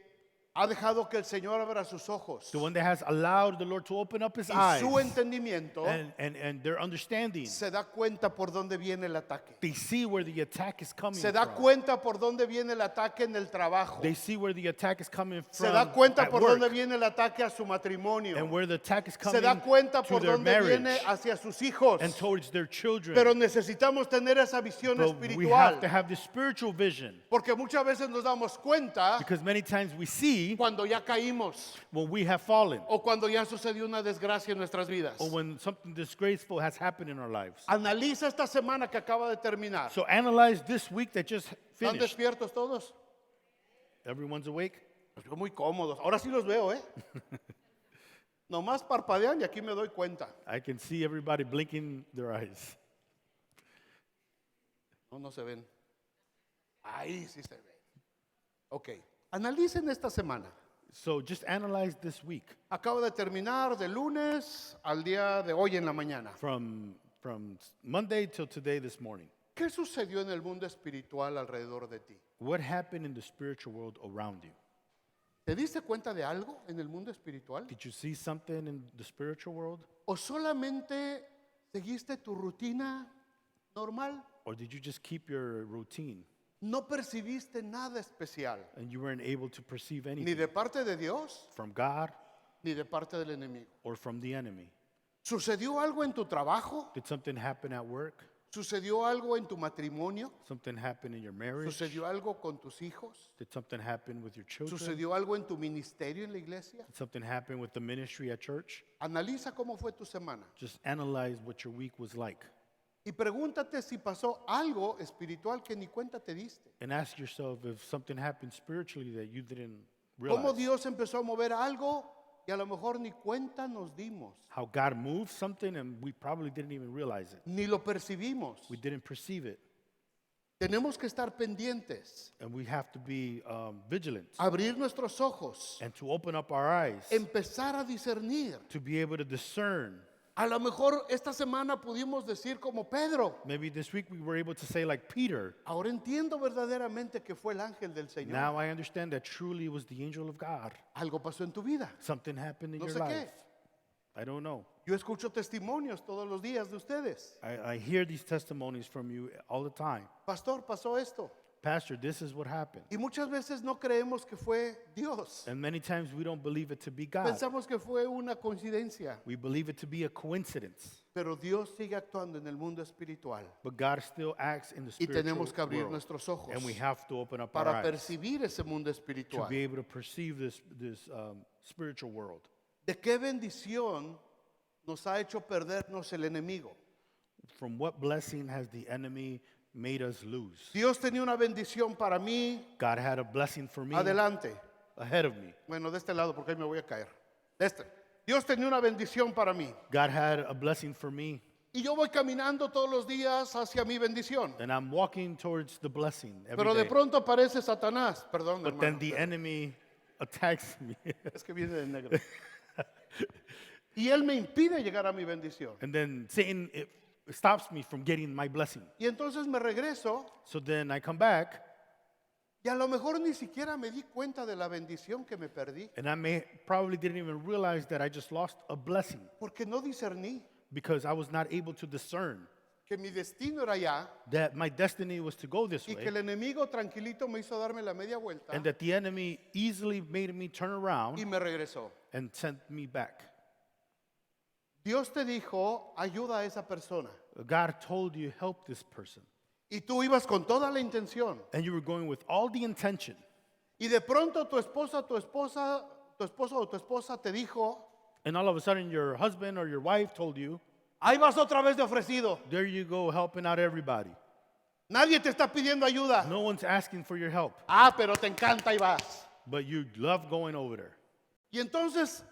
ha dejado que el Señor abra sus ojos the one that has allowed the Lord to open up his y eyes su entendimiento, and their understanding, se da cuenta por dónde viene el ataque. they see where the attack is coming Se da from. cuenta por dónde viene el ataque en el trabajo. They see where the attack is coming Se from da cuenta at por work, dónde viene el ataque a su and matrimonio. where the attack is Se coming da cuenta to por their dónde marriage viene hacia sus hijos. and towards their children. Pero necesitamos tener esa visión But we have espiritual. to have this spiritual vision, Porque muchas veces nos damos cuenta because many times we see cuando ya caímos when we have fallen o cuando ya sucedió una desgracia en nuestras vidas. or when something disgraceful has happened in our lives. Analiza esta semana que acaba de terminar. So analyze this week that just ¿Están finished. despiertos todos? Everyone's awake? Los veo muy cómodos. Ahora sí los veo, ¿eh? Nomás parpadean y aquí me doy cuenta. I can see everybody blinking their eyes. No, no se ven. Ahí sí se ven. Ok. Analicen esta semana. So just analyze this week Acabo de terminar de lunes al día de hoy en la mañana. from Monday till today this morning. ¿Qué sucedió en el mundo espiritual alrededor de ti? What happened in the spiritual world around you? ¿Te diste cuenta de algo en el mundo espiritual? Did you see something in the spiritual world? ¿O solamente seguiste tu rutina normal? Or did you just keep your routine No percibiste nada especial, and you weren't able to perceive ni anything de parte de Dios, from God ni de parte del enemigo. or from the enemy? ¿Sucedió algo en tu trabajo? Did something happen at work? ¿Sucedió algo en tu matrimonio? Something happen in your marriage? ¿Sucedió algo con tus hijos? Did something happen with your children? ¿Sucedió algo en tu ministerio en la iglesia? Did something happen with the ministry at church? Analiza cómo fue tu semana Just analyze what your week was like y pregúntate si pasó algo espiritual que ni cuenta te diste. and ask yourself if something happened spiritually that you didn't ¿Cómo realize. Dios empezó a mover algo y a lo mejor ni cuenta nos dimos, How God moved something and we probably didn't even realize it. ni lo percibimos? We didn't perceive it. Tenemos que estar pendientes, And we have to be vigilant abrir nuestros ojos, and to open up our eyes empezar a discernir. to be able to discern. A lo mejor esta semana pudimos decir como Pedro, Maybe this week we were able to say like Peter, ahora entiendo verdaderamente que fue el ángel del Señor. now I understand that truly it was the angel of God. Algo pasó en tu vida. Something happened in No your sé qué. life. I don't know. Yo escucho testimonios todos los días de ustedes. I hear these testimonies from you all the time. Pastor, pasó esto. Pastor, this is what happened. Y muchas veces no creemos que fue Dios. And many times we don't believe it to be God. Pensamos que fue una coincidencia. We believe it to be a coincidence. Pero Dios sigue actuando en el mundo espiritual. But God still acts in the Y spiritual tenemos que abrir world. nuestros ojos And we have to open up our para eyes percibir ese mundo to espiritual. be able to perceive this spiritual world. ¿De qué bendición nos ha hecho perdernos el enemigo? From what blessing has the enemy made us lose? Dios tenía una bendición para mí. God had a blessing for me Adelante. ahead of me. Bueno, de este lado porque ahí me voy a caer. De este. Dios tenía una bendición para mí. God had a blessing for me, Y yo voy caminando todos los días hacia mi bendición. and I'm walking towards the blessing every Pero de day. pronto aparece Satanás. Perdón, But then hermano. the enemy attacks me. Es que viene de negro. Y él me impide llegar a mi bendición. And then Satan it stops me from getting my blessing. Y entonces me regreso So then I come back, y a lo mejor ni siquiera me di cuenta de la bendición que me perdí. and I probably didn't even realize that I just lost a blessing Porque no discerní because I was not able to discern que mi destino era allá that my destiny was to go this y que way, el enemigo tranquilito me hizo darme la media vuelta and that the enemy easily made me turn y around me regresó. and sent me back. Dios te dijo, ayuda a esa persona. God told you, help this person. Y tú ibas con toda la intención. And you were going with all the intention. Y de pronto tu esposo o tu esposa te dijo, And all of a sudden, your husband or your wife told you, ahí vas otra vez de ofrecido. there you go, helping out everybody. Nadie te está pidiendo ayuda. No one's asking for your help, Ah, pero te encanta y vas. but you love going over there. Y entonces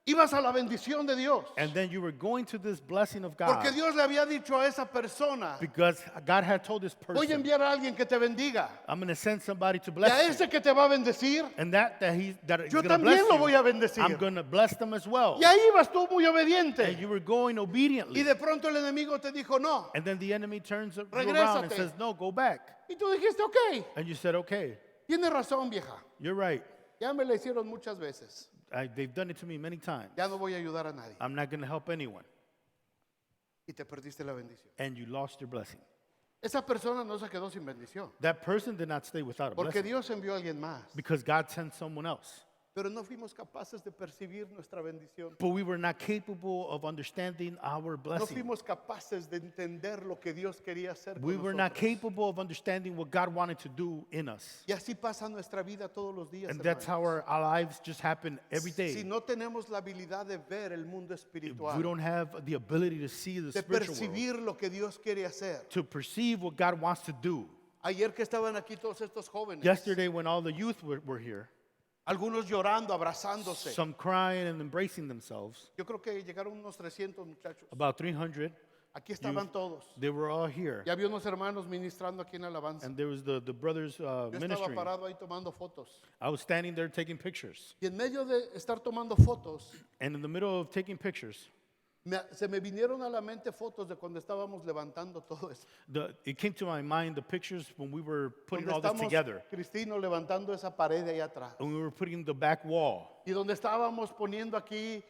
Ibas a la bendición de Dios. And then you were going to this blessing of God. Porque Dios le había dicho a esa persona, Because God had told this voy a person, enviar a alguien que te bendiga. I'm going to send somebody to Y a bless you. ese que te va a bendecir, And that he's yo going to bless también lo voy you, a bendecir. I'm going to bless them as well. Y ahí ibas tú muy And obediente. you were going Y obediently. de pronto el enemigo te dijo, no. And then the enemy turns you around and Regrésate. says, no, go back. Y tú dijiste, ok, And you said, okay, tienes razón, vieja. you're right. Ya me la hicieron muchas veces. They've done it to me many times. Ya no voy a ayudar a nadie. I'm not going to help anyone. Y te perdiste la bendición. And you lost your blessing. Esa persona no se quedó sin bendición. That person did not stay without a Porque blessing. Dios envió a alguien más. Because God sent someone else. Pero no fuimos capaces de percibir nuestra bendición. But we were not capable of understanding our No blessing. fuimos capaces de entender lo que Dios quería hacer con We were not nosotros. capable of understanding what God wanted to do in us. Y así pasa nuestra vida todos los días. And that's how hermanos. our lives just happen every Si day. no tenemos la habilidad de ver el mundo If espiritual, we don't have the ability to see the de spiritual world, percibir lo que Dios quiere hacer. to perceive what God wants to do. Ayer que estaban aquí todos estos jóvenes, Yesterday when all the youth were here, algunos llorando, abrazándose. some crying and embracing themselves, Yo creo que llegaron unos 300 muchachos. about 300, Aquí estaban todos. they were all here. Ya había unos hermanos ministrando aquí en Alabanza. And there was the brothers Yo estaba ministering. parado ahí tomando fotos. I was standing there taking pictures. Y en medio de estar tomando fotos, And in the middle of taking pictures, se me vinieron a la mente fotos de cuando estábamos levantando todo eso. it came to my mind the pictures when we were putting Donde all this estamos, together. Cristino, levantando esa pared de allá atrás. And we were putting the back wall. Y donde estábamos poniendo aquí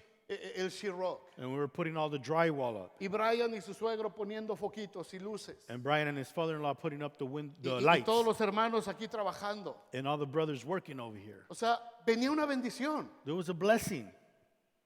el sheetrock. And we were putting all the drywall up. Y Brian y su suegro poniendo foquitos y luces. And Brian and his father-in-law putting up the Y lights. todos los hermanos aquí trabajando. And all the brothers working over here. O sea, venía una bendición. There was a blessing.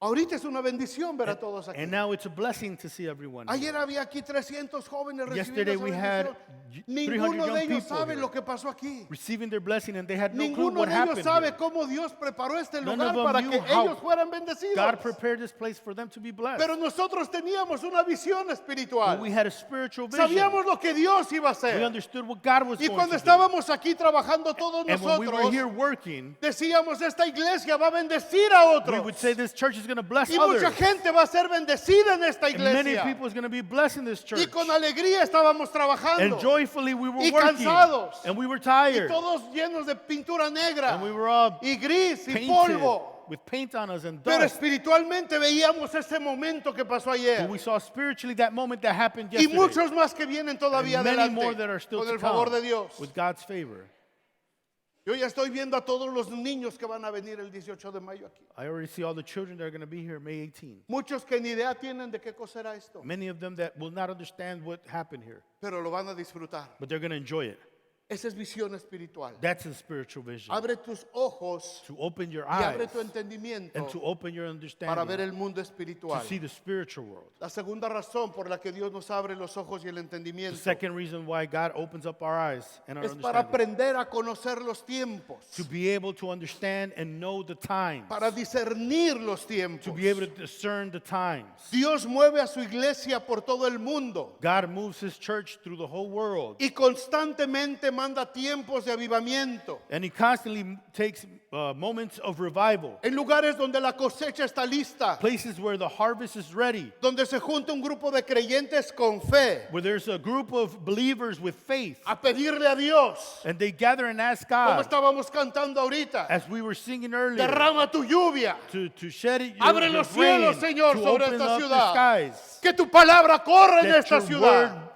Ahorita es una bendición ver a todos aquí. And now it's a blessing to see everyone here. Ayer había aquí 300 jóvenes recibiendo Yesterday esa we had bendición. 300 Ninguno young de ellos people sabe here. lo que pasó aquí. Receiving their blessing, and they had no clue Ninguno what de ellos happened sabe here. cómo Dios preparó este None lugar of them para knew que how ellos fueran bendecidos. God prepared this place for them to be blessed. Pero nosotros teníamos una visión espiritual. But we had a spiritual vision. Sabíamos lo que Dios iba a We hacer. understood what God was Y going cuando to do. estábamos aquí trabajando todos And when we were nosotros, here working, decíamos, esta iglesia va a bendecir a we would otros. say this church is going to bless Y others. mucha gente va a ser bendecida en esta And many iglesia. people is going to be blessed in this church. Y con alegría estábamos trabajando. And joyfully we were Y working. cansados. And we were Y tired. todos llenos de pintura negra. And we were all Y gris y painted polvo. with paint on us and Pero dust. espiritualmente veíamos ese momento que pasó ayer. But we saw spiritually that moment that happened Y yesterday. muchos más que vienen todavía And many more adelante. that are still Con to el favor de come Dios. with God's favor. Yo ya estoy viendo a todos los niños que van a venir el 18 de mayo aquí. I already see all the children that are going to be here May 18. Muchos que ni idea tienen de qué cosa era esto. Many of them that will not understand what happened here, Pero lo van a disfrutar. but they're going to enjoy it. Esa es visión espiritual. That's a spiritual vision. Abre tus ojos To open your y abre eyes tu entendimiento and to open your para understanding ver el mundo to espiritual. see the spiritual world. La segunda razón por la que Dios nos abre los ojos y el The entendimiento second reason why God opens up our eyes and our es para understanding, aprender a conocer los tiempos, to be able to understand and know the times, para discernir los to tiempos. be able to discern the times. Dios mueve a su iglesia por todo el mundo God moves His church through the whole world, y constantemente manda tiempos de avivamiento. and He constantly takes moments of revival, En lugares donde la cosecha está lista, places where the harvest is ready, donde se junta un grupo de creyentes con fe where there's a group of believers with faith, a pedirle a Dios, and they gather and ask como God, estábamos cantando ahorita, as we were singing earlier, derrama tu lluvia, to shed it, Abre your los rain, cielos, Señor, to sobre open esta up the ciudad. skies. que tu palabra corra en That esta your ciudad. word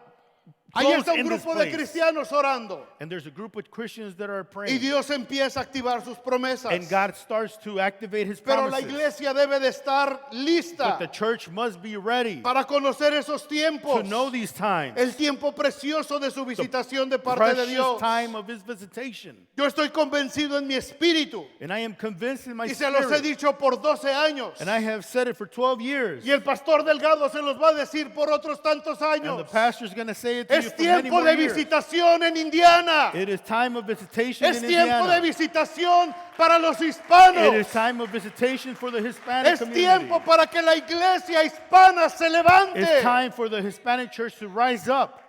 Ahí flows está un in this grupo de place. cristianos orando And there's a group of Christians that are y praying. Dios empieza a activar sus promesas. And God starts to activate His Pero la promises. iglesia debe de estar lista But the church must be ready para conocer esos tiempos. to know these times. El tiempo precioso de su visitación de parte de Precious Dios. time of His visitation. Yo estoy convencido en mi espíritu And I am convinced in my y se los he spirit. dicho por 12 años. And I have said it for 12 years. Y el pastor Delgado se los va a decir por otros tantos And the años. pastor's going to say it to you Es for many tiempo more de years. visitación en Indiana. It is time of visitation Es in tiempo de Indiana. visitación para los It hispanos. is time of visitation for the Hispanic Es community. tiempo para que la iglesia hispana se levante. It's time for the Hispanic church to rise up.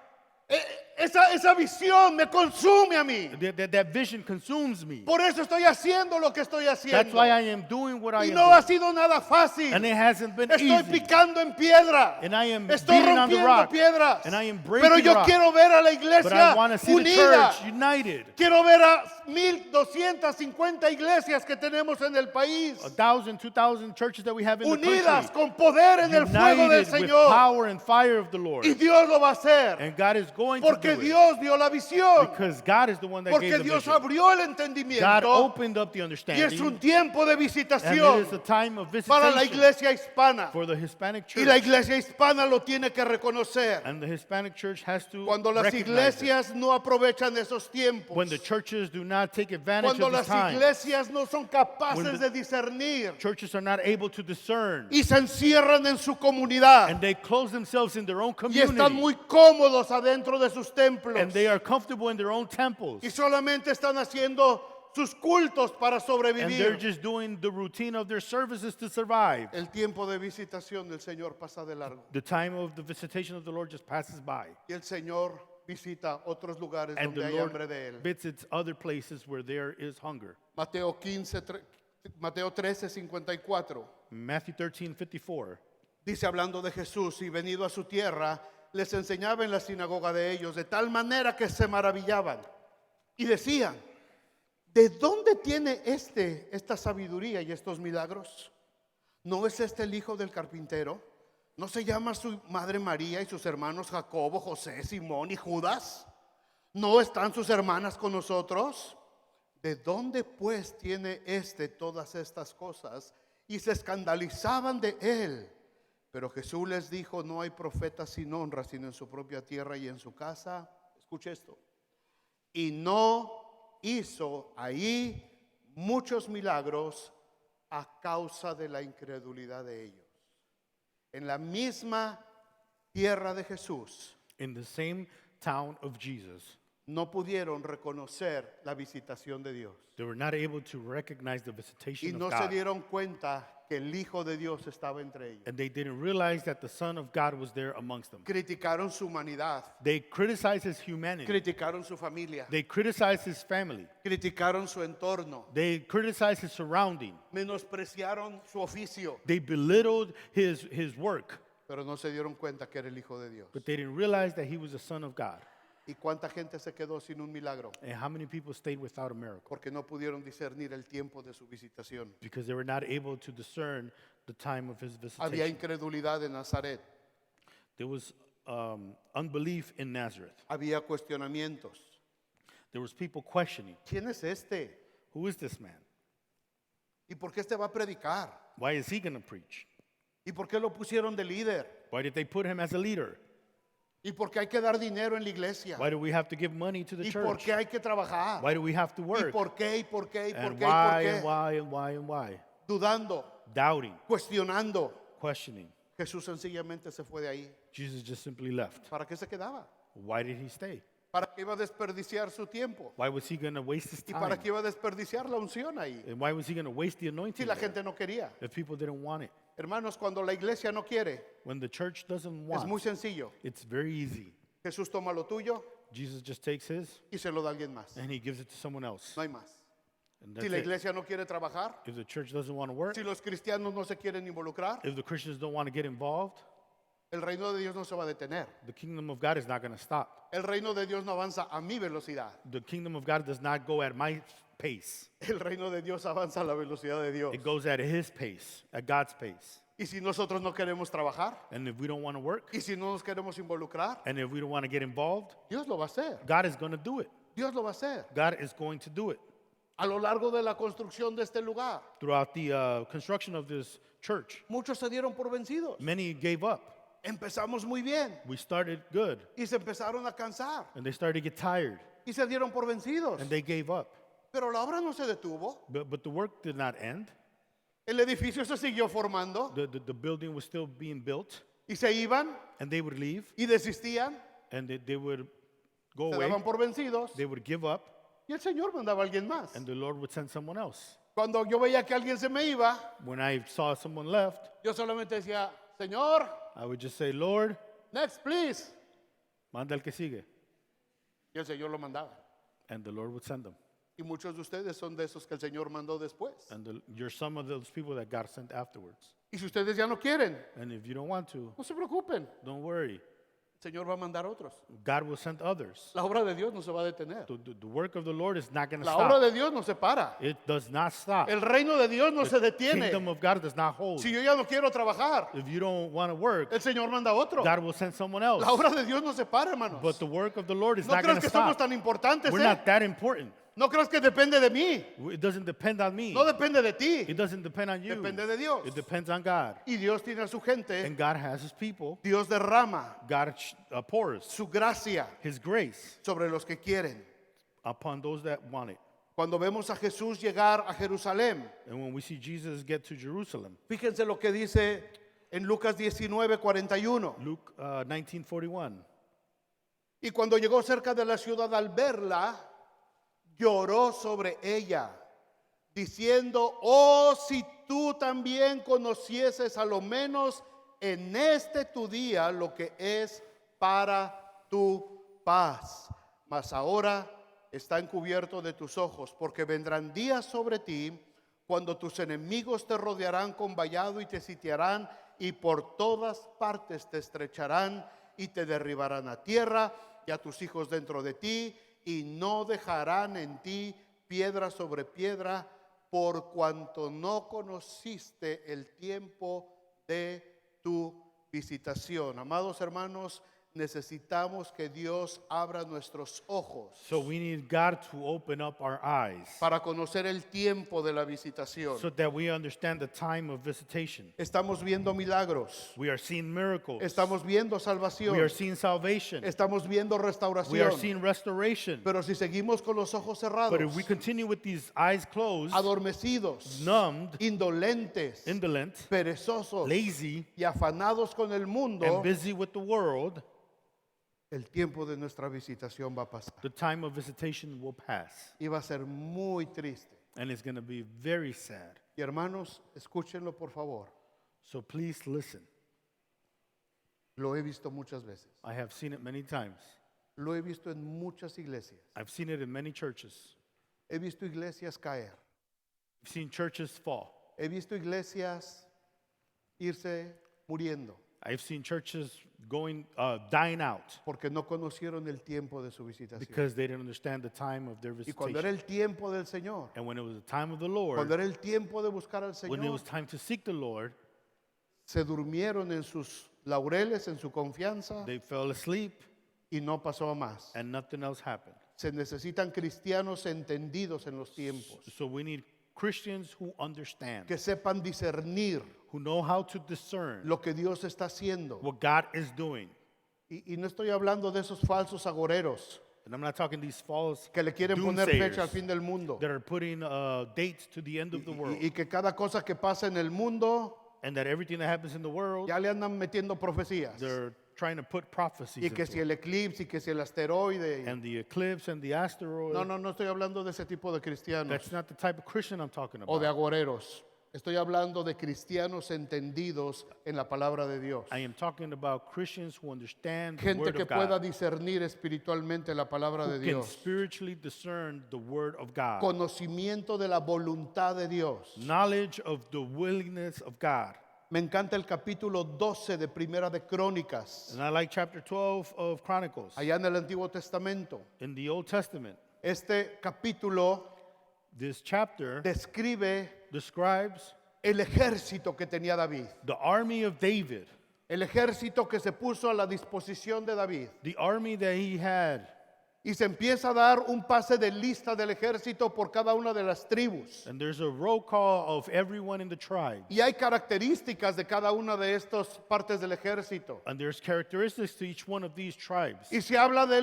esa visión me consume a mí. That vision consumes me. Por eso estoy haciendo lo que estoy That's haciendo. why I am doing what I Y am no ha doing. sido nada fácil. And it hasn't been Estoy easy. picando en piedra. And I am Estoy beating on the rompiendo rock. piedras. And I am breaking Pero yo rock. quiero ver a la But I iglesia want to see the unida. church united. Quiero ver a 1,250 iglesias que tenemos en el país. 1,000, 2,000 churches that we have in the Unidas country. con poder en el fuego del United with Señor. power and fire of the Lord. Y Dios lo va a hacer. And God is going to Porque do it. Dios dio la visión. Because God is the one that Porque gave the Dios vision. abrió el God entendimiento. opened up the Y understanding. es un tiempo de And it visitación is a time of para la visitation iglesia hispana. for the Hispanic Y la church. iglesia hispana lo tiene que reconocer. And the Hispanic church has to Cuando las recognize it. iglesias no aprovechan esos tiempos. When the churches do not take advantage Cuando of las this time. iglesias no son capaces When de the- discernir Churches are not able to discern. y se encierran en su comunidad And they close themselves in their own y están community. muy cómodos adentro de sus templos And they are comfortable in their own temples. y solamente están haciendo sus cultos para And they're sobrevivir. just doing the routine of their services to survive. El tiempo de visitación del Señor pasa de largo The time of the visitation of the Lord just passes by. y el Señor visita otros lugares And donde the hay Lord hambre de Él. visits other places where there is hunger. Mateo 13:54 Matthew 13:54. dice hablando de Jesús y venido a su tierra, les enseñaba en la sinagoga de ellos de tal manera que se maravillaban y decían, ¿de dónde tiene esta sabiduría y estos milagros? ¿No es este el hijo del carpintero? ¿No se llama su madre María y sus hermanos Jacobo, José, Simón y Judas? ¿No están sus hermanas con nosotros? ¿De dónde pues tiene todas estas cosas? Y se escandalizaban de él. Pero Jesús les dijo, no hay profeta sin honra, sino en su propia tierra y en su casa. Escuche esto. Y no hizo ahí muchos milagros a causa de la incredulidad de ellos. En la misma tierra de Jesús, In the same town of Jesus, no pudieron reconocer la visitación de Dios. they were not able to recognize the Y visitation no of se God. dieron cuenta que el Hijo de Dios estaba entre ellos. And they didn't realize that the Son of God was there amongst them. Criticaron su humanidad, They criticized his humanity. criticaron su familia, They criticized his family. criticaron su entorno, They criticized his surrounding. menospreciaron su oficio, They belittled his work. pero no se dieron cuenta que era el Hijo de Dios. But they didn't realize that he was the Son of God. ¿Y cuánta gente se quedó sin un milagro? And how many people stayed without a miracle? Porque no pudieron discernir el tiempo de su visitación. Because they were not able to discern the time of his Había visitation. incredulidad en Nazaret, There was unbelief in Nazareth. había cuestionamientos. There was people questioning, ¿Quién es este? who is this man? ¿Y por qué este va a predicar? Why is he going to preach? ¿Y por qué lo pusieron de líder? Why did they put him as a leader? ¿Y por qué hay que dar dinero en la iglesia? Why do we have to give money to the ¿Y por church? qué hay que trabajar? Why do we have to ¿Y work? por qué? ¿Y por qué? ¿Y por And qué? ¿Y why por and qué? why and why and why? Dudando, Doubting, cuestionando. questioning. Jesús sencillamente se fue de ahí. Jesus just simply left. ¿Para qué se quedaba? Why did he stay? ¿Para qué iba a desperdiciar su tiempo? Why was he going to waste his ¿Y para time? qué iba a desperdiciar la unción ahí? And why was he going to waste the Si anointing la there gente no quería. if people didn't want it? Hermanos, cuando la iglesia no quiere, When the church doesn't es muy want, sencillo. it's very easy. Jesús toma lo tuyo Jesus just takes his y se lo da a alguien más. and he gives it to someone else. No hay más. And Si that's la it. iglesia no quiere trabajar, If the church doesn't want to work, si los cristianos no se quieren involucrar, if the Christians don't want to get involved, el reino de Dios no se va a detener. the kingdom of God is not going to stop. El reino de Dios no avanza a mi velocidad. The kingdom of God does not go at my pace. El reino de Dios avanza a la velocidad de Dios. It goes at his pace, at God's pace. Y si nosotros no queremos trabajar, And if we don't want to work, y si no nos queremos involucrar, and if we don't want to get involved, Dios lo va a hacer. God is going to do it. Dios lo va a hacer. God is going to do it. A lo largo de la construcción de este lugar, Throughout the construction of this church, muchos se dieron por vencidos. many gave up. Empezamos muy bien We started good, y se empezaron a cansar and they started to get tired, y se dieron por vencidos. and they gave up. Pero la obra no se detuvo. But the work did not end. El edificio se siguió formando The building was still being built, y se iban and they would leave, y desistían, and they would go se away, daban por vencidos they would give up, y el Señor mandaba a alguien más. and the Lord would send someone else. Cuando yo veía que alguien se me iba, When I saw someone left, yo solamente decía, Señor, I would just say, Lord, next please. manda el que sigue. Y el Señor lo mandaba. and the Lord would send them. Y muchos de ustedes son de esos que el Señor mandó después. And you're some of those people that God sent afterwards. Y si ustedes ya no quieren, And if you don't want to, no se preocupen. don't worry. El Señor va a mandar otros. God will send others. La obra de Dios no se va a detener. The work of the Lord is not going to La obra stop. de Dios no se para. It does not stop. El reino de Dios no se The detiene. kingdom of God does not hold. Si yo ya no quiero trabajar, If you don't want to work, el Señor manda otro. God will send someone else. La obra de Dios no se para, hermanos. But the work of the Lord is No not creas going que to somos stop. tan importantes, We're not that important. No creas que depende de mí. It doesn't depend on me. No depende de ti. It doesn't depend on you. Depende de Dios. It depends on God. Y Dios tiene a su gente. And God has his people. Dios derrama God pours su gracia his grace sobre los que quieren. upon those that want it. Cuando vemos a Jesús llegar a Jerusalén, And when we see Jesus get to Jerusalem, fíjense lo que dice en Lucas 19:41. Luke 19:41. Y cuando llegó cerca de la ciudad al verla, lloró sobre ella, diciendo: oh, si tú también conocieses a lo menos en este tu día lo que es para tu paz. Mas ahora está encubierto de tus ojos, porque vendrán días sobre ti cuando tus enemigos te rodearán con vallado y te sitiarán, y por todas partes te estrecharán y te derribarán a tierra y a tus hijos dentro de ti, y no dejarán en ti piedra sobre piedra, por cuanto no conociste el tiempo de tu visitación. Amados hermanos, necesitamos que Dios abra nuestros ojos So we need God to open up our eyes para conocer el tiempo de la visitación. so that we understand the time of visitation. Estamos viendo milagros, We are seeing miracles. estamos viendo We salvación, are seeing salvation. estamos viendo We are restauración. seeing restoration. Pero si seguimos con los ojos cerrados, But if we continue with these eyes closed, adormecidos, numbed, indolentes, indolent, perezosos lazy, y afanados con el mundo, and busy with the world, el tiempo de nuestra visitación va a pasar. the time of visitation will pass. Y va a ser muy triste. And it's going to be very sad. Y hermanos, escúchenlo por favor. So please listen. Lo he visto muchas veces. I have seen it many times. Lo he visto en muchas iglesias. I've seen it in many churches. He visto iglesias caer. I've seen churches fall. He visto iglesias irse muriendo I've seen churches dying out porque no conocieron el tiempo de su visitación. because they didn't understand the time of their Y cuando era visitation. el tiempo del Señor, And when it was the time of the Lord, cuando era el tiempo de buscar al when it was Señor, time to seek the Lord, se durmieron en sus laureles, en su confianza, they fell asleep y no pasó a más. and nothing else happened. Se necesitan cristianos entendidos en los tiempos, So we need Christians who understand, que sepan discernir who know how to discern lo que Dios está haciendo. what God is doing. Y no estoy hablando de esos falsos agoreros And I'm not talking these false que le quieren poner fecha al doomsayers fin del mundo that are putting dates to the end of the world, y que cada cosa que pasa en el mundo and that everything that happens in the world, ya le andan metiendo profecías. they're trying to put prophecies Y que into si it. el eclipse y que si el asteroide. And the eclipse and the asteroid. No estoy hablando de ese tipo de cristianos That's not the type of Christian I'm talking o de about. agoreros. Estoy hablando de cristianos entendidos en la palabra de Dios. I am talking about Christians who understand the Gente Word que of pueda God, discernir espiritualmente la palabra de who can Dios. spiritually discern the Word of God, Conocimiento de la voluntad de Dios. knowledge of the willingness of God. Me encanta el capítulo 12 de Primera de Crónicas, And I like chapter 12 of Chronicles allá en el Antiguo Testamento. in the Old Testament. Este capítulo This chapter describe describes el ejército que tenía David. the army of David, El ejército que se puso a la disposición de David. the army that he had. Y se empieza a dar un pase de lista del ejército por cada una de las tribus. And there's a roll call of everyone in the tribe. Y hay características de cada una de estas partes del ejército. And there's characteristics to each one of these tribes. Y se habla de,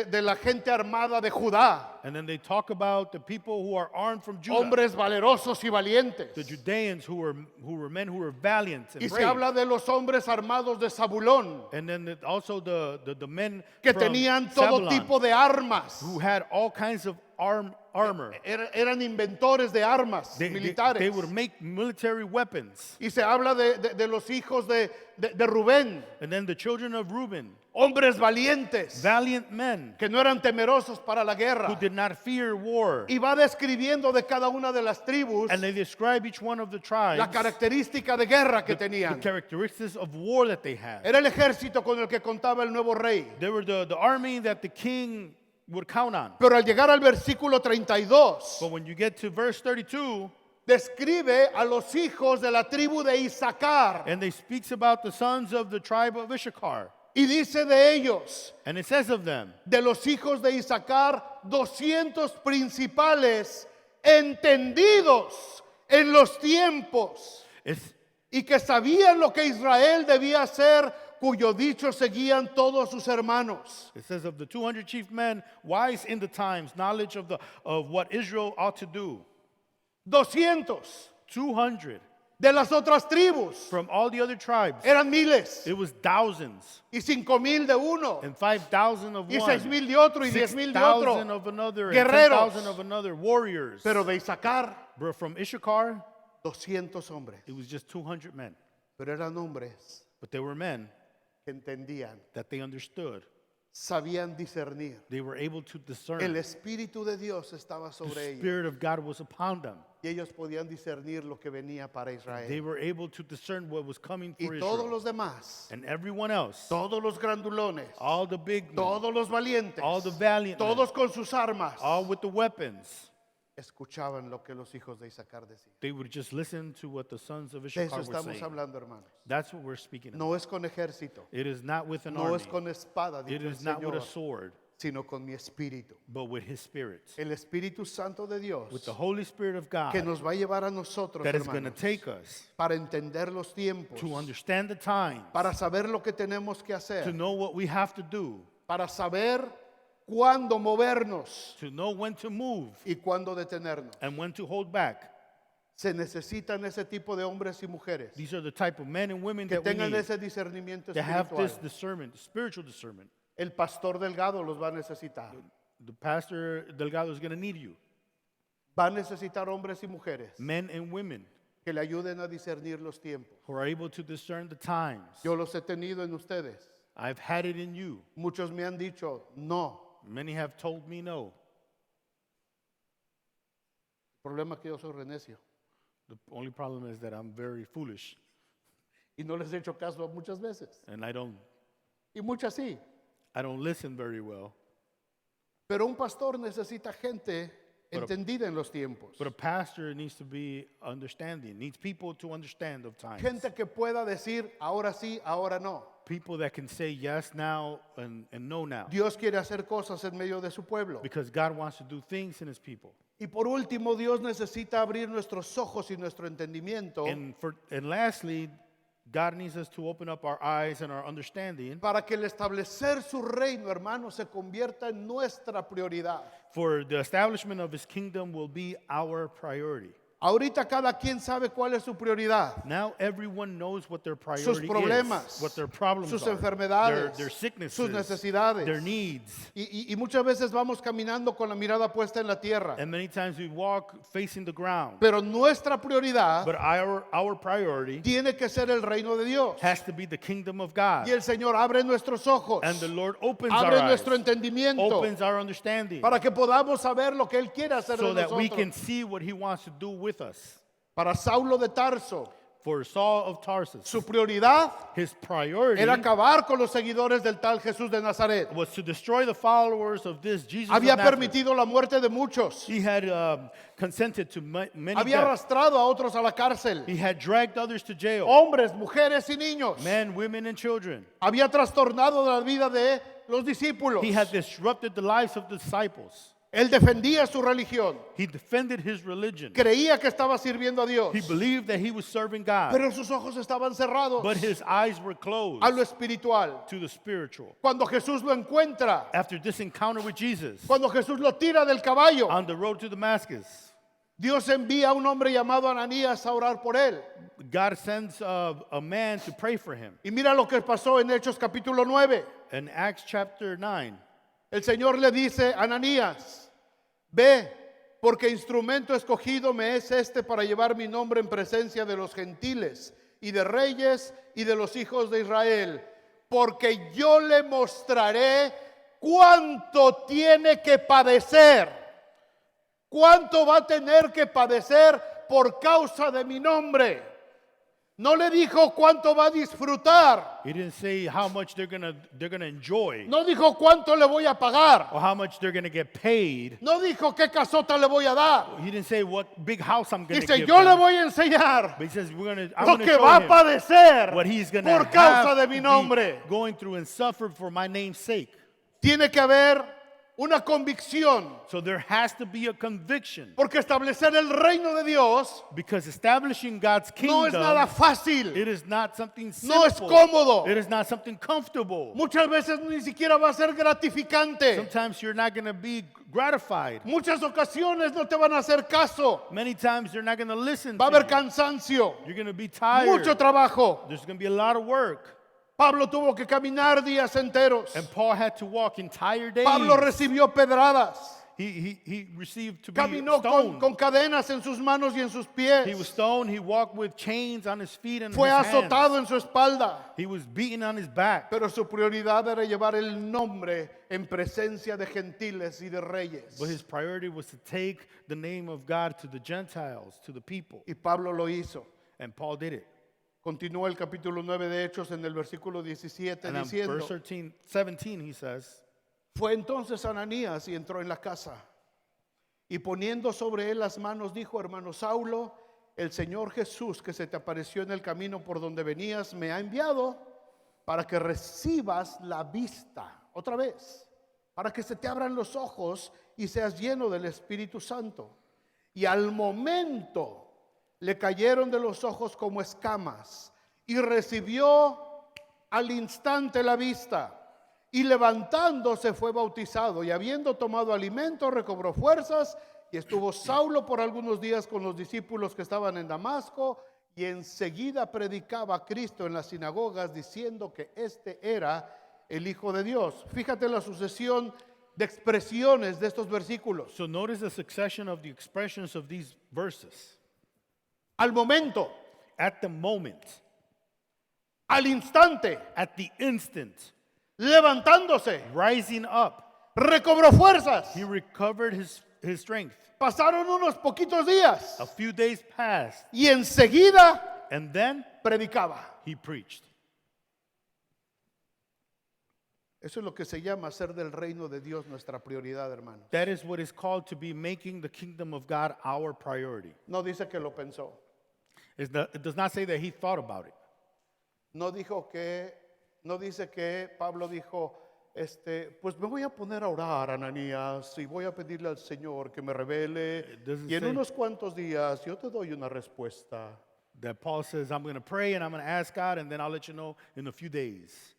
de la gente armada de Judá. And then they talk about the people who are armed from Judah, Hombres valerosos y valientes. the Judeans who were men who were valiant Y and se brave. habla de los hombres armados de Zabulón, And then also the men que from tenían todo Zebulun, tipo de armas. who had all kinds of armor. Eran inventores de armas militares. They would make military weapons. Y se habla de los hijos de Rubén, And then the children of Reuben, hombres valientes valiant men que no eran temerosos para la who guerra. did not fear war. Y va describiendo de cada una de las tribus And they describe each one of the tribes, la característica de guerra que the tenían. characteristics of war that they had. Era el ejército con el que contaba el nuevo rey. They were the army that the king would count on. Pero al llegar al versículo 32, But when you get to verse 32, describe a los hijos de la tribu de Isaacar and they speaks about the sons of the tribe of Issachar. y dice de ellos, And it says of them, de los hijos de Isaacar, 200 principales entendidos en los tiempos it's, y que sabían lo que Israel debía hacer, cuyo dicho seguían todos sus hermanos. it says of the 200 chief men, wise in the times, knowledge of what Israel ought to do. 200 200 de las otras tribus from all the other tribes. eran miles It was thousands, y 5,000 de uno and 5,000 of y one, 6,000 de otro y 10,000 de otro. 6,000 of another, and Guerreros. 10,000 of another, warriors. Pero de Isaacar, But from Issachar, 200 hombres. it was just 200 men. Pero eran hombres But they were men que entendían, that they understood. sabían discernir. They were able to discern. El Espíritu de Dios estaba The sobre ellos Spirit of God was upon them. y ellos podían discernir lo que venía para They Israel. were able to discern what was coming Y for todos Israel. los demás, And everyone else, todos los grandulones, all the big men, todos los valientes, all the valiant men, todos con sus armas, all with the weapons, escuchaban lo que los hijos de Isaacar decían. they would just listen to what the sons of De Issachar eso were estamos saying. hablando, hermanos. That's what we're speaking No of. es con ejército, It is not with an no army. es con espada, It dijo el is not with a Señor, sword, sino con mi espíritu. but with His Spirit. El Espíritu Santo de Dios With the Holy Spirit of que God nos va a llevar a nosotros, that is going to hermanos, take us para entender los tiempos, to understand the times, para saber lo que tenemos que to hacer, know what we have to do, para saber cuándo movernos to know when to move y cuándo detenernos. and when to hold back. Se necesitan ese tipo de hombres y mujeres These are the type of men and women que that we tengan need ese discernimiento to have this espiritual. discernment, spiritual discernment. El pastor Delgado los va a necesitar. The pastor Delgado is going to need you, Va a necesitar hombres y mujeres men and women que le ayuden a discernir los tiempos. who are able to discern the times. Yo los he tenido en ustedes. I've had it in you. Muchos me han dicho, no. Many have told me no. El problema es que yo soy renecio The only problem is that I'm very foolish y no les he hecho caso muchas veces. and I don't Y muchas sí. listen very well. Pero un pastor necesita gente Pero- entendida en los tiempos. But a pastor needs to be understanding, needs people to understand of times. Gente que pueda decir, ahora sí, ahora no. People that can say yes now and no now. Dios quiere hacer cosas en medio de su pueblo. Because God wants to do things in His people. Y por último, Dios necesita abrir nuestros ojos y nuestro entendimiento And lastly, God needs us to open up our eyes and our understanding para que el establecer su reino, hermano, se convierta en nuestra prioridad. for the establishment of His kingdom will be our priority. Ahorita cada quien sabe cuál es su prioridad. Now everyone knows what their priority Sus problemas, is, what their problems sus are, enfermedades, their sicknesses, sus necesidades. their needs. Y muchas veces vamos caminando con la mirada puesta en la tierra. And many times we walk facing the ground. Pero nuestra prioridad But our priority tiene que ser el reino de Dios. has to be the kingdom of God. Y el Señor abre nuestros ojos, And the Lord opens our abre eyes, nuestro entendimiento opens our understanding, para que podamos saber lo que Él quiere hacer so de that we can nosotros. see what He wants to do with us. Para Saulo de Tarso, For Saul of Tarsus, su prioridad his priority era acabar con los seguidores del tal Jesús de Nazaret. was to destroy the followers of this Jesus of Había Nazareth. permitido la muerte de muchos. He had consented to many Había deaths. arrastrado a otros a la cárcel. He had dragged others to jail, Hombres, mujeres y niños. men, women, and children. Había trastornado la vida de los discípulos. He had disrupted the lives of the disciples. Él defendía su religión. He defended his religion. Creía que estaba sirviendo a Dios. He believed that he was serving God, Pero sus ojos estaban cerrados but his eyes were closed a lo espiritual. to the spiritual. Cuando Jesús lo encuentra, After this encounter with Jesus cuando Jesús lo tira del caballo, on the road to Damascus, Dios envía a un hombre llamado Ananías a orar por él. God sends a man to pray for him. Y mira lo que pasó en Hechos capítulo 9. In Acts chapter 9, El Señor le dice, Ananías, Ve, porque instrumento escogido me es este para llevar mi nombre en presencia de los gentiles y de reyes y de los hijos de Israel, porque yo le mostraré cuánto tiene que padecer, cuánto va a tener que padecer por causa de mi nombre. No le dijo cuánto va a disfrutar. He didn't say how much they're gonna enjoy No dijo cuánto le voy a pagar. or how much they're gonna get paid. No dijo qué casota le voy a dar. He didn't say what big house I'm gonna Dice, give yo le them. voy a enseñar But he says I'm lo gonna que show va a him padecer what he's gonna por causa have de to mi be nombre. going through and suffer for my name's sake. Tiene que haber una convicción, So there has to be a conviction, porque establecer el reino de Dios because establishing God's no es kingdom, nada fácil, it is not something no es simple. cómodo. It is not something comfortable. Muchas veces ni siquiera va a ser gratificante. Sometimes you're not going to be gratified. Muchas ocasiones no te van a hacer caso. Many times you're not going to listen Va a to haber you. cansancio, You're going to be tired. mucho trabajo. There's going to be a lot of work. Pablo tuvo que caminar días enteros. And Paul had to walk entire days. Pablo recibió pedradas. He received to be Caminó stoned. con cadenas en sus manos y en sus He was pies. stoned. He walked with chains on his feet and Fue his azotado hands. en su espalda. He was beaten on his back. Pero su prioridad era llevar el nombre en presencia de gentiles y de reyes. But his priority was to take the name of God to the Gentiles, to the people. Y Pablo lo hizo. And Paul did it. Continúa el capítulo 9 de Hechos en el versículo 17 And on diciendo, verse 17, he says, fue entonces Ananías y entró en la casa. Y poniendo sobre él las manos, dijo, hermano Saulo, el Señor Jesús que se te apareció en el camino por donde venías, me ha enviado para que recibas la vista. Otra vez, para que se te abran los ojos y seas lleno del Espíritu Santo. Y al momento le cayeron de los ojos como escamas y recibió al instante la vista. Y levantándose fue bautizado y habiendo tomado alimento recobró fuerzas y estuvo Saulo por algunos días con los discípulos que estaban en Damasco y enseguida predicaba a Cristo en las sinagogas diciendo que este era el Hijo de Dios. Fíjate la sucesión de expresiones de estos versículos. so notice the succession of the expressions of these verses. Al momento, At the moment, al instante, at the instant, levantándose, rising up, recobró fuerzas. he recovered his strength. Pasaron unos poquitos días A few days passed, y enseguida and then predicaba. he preached. Eso es lo que se llama hacer del reino de Dios nuestra prioridad, hermanos. That is what is called to be making the kingdom of God our priority. No dice que lo pensó. It does not say that he thought about it. No dice que Pablo dijo, pues me voy a poner a orar, Ananías, y voy a pedirle al Señor que me revele, doesn't y en say- unos cuantos días yo te doy una respuesta. That Paul says, I'm going to pray and I'm going to ask God, and then I'll let you know in a few days.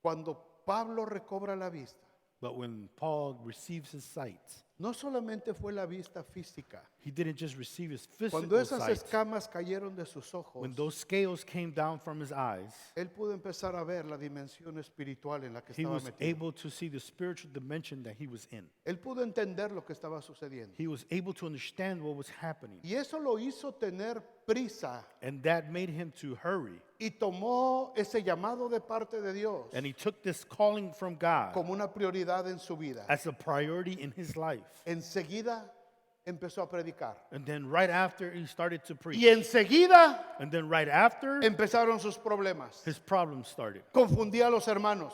Cuando Pablo recobra la vista, But when Paul receives his sight, no solamente fue la vista física. he didn't just receive his Cuando physical esas sight. escamas cayeron de sus ojos, When those scales came down from his eyes, él pudo empezar a ver la dimensión espiritual en la que he estaba was metido. able to see the spiritual dimension that he was in. Él pudo entender lo que estaba sucediendo. He was able to understand what was happening. Y eso lo hizo tener prisa And that made him to hurry. y tomó ese llamado de parte de Dios And he took this calling from God como una prioridad en su vida. as a priority in his life. Enseguida empezó a predicar. And then right after, he started to preach. Y enseguida And then right after, empezaron sus problemas. his problems started. Confundía a los hermanos.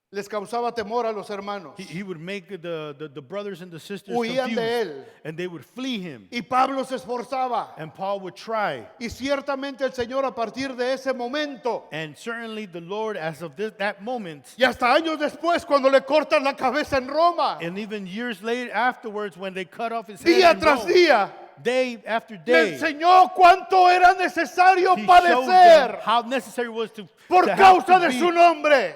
Les causaba temor a los hermanos. He would make the brothers and the sisters Huían de confused. él. And they would flee him. Y Pablo se esforzaba. And Paul would try. Y ciertamente el Señor a partir de ese momento And certainly the Lord, as of that moment, y hasta años después cuando le cortan la cabeza en Roma, and even years later afterwards, when they cut off his día head in tras Rome, día, day after le day, enseñó cuánto era necesario he showed them padecer how necessary it was to por to have causa to de be su nombre.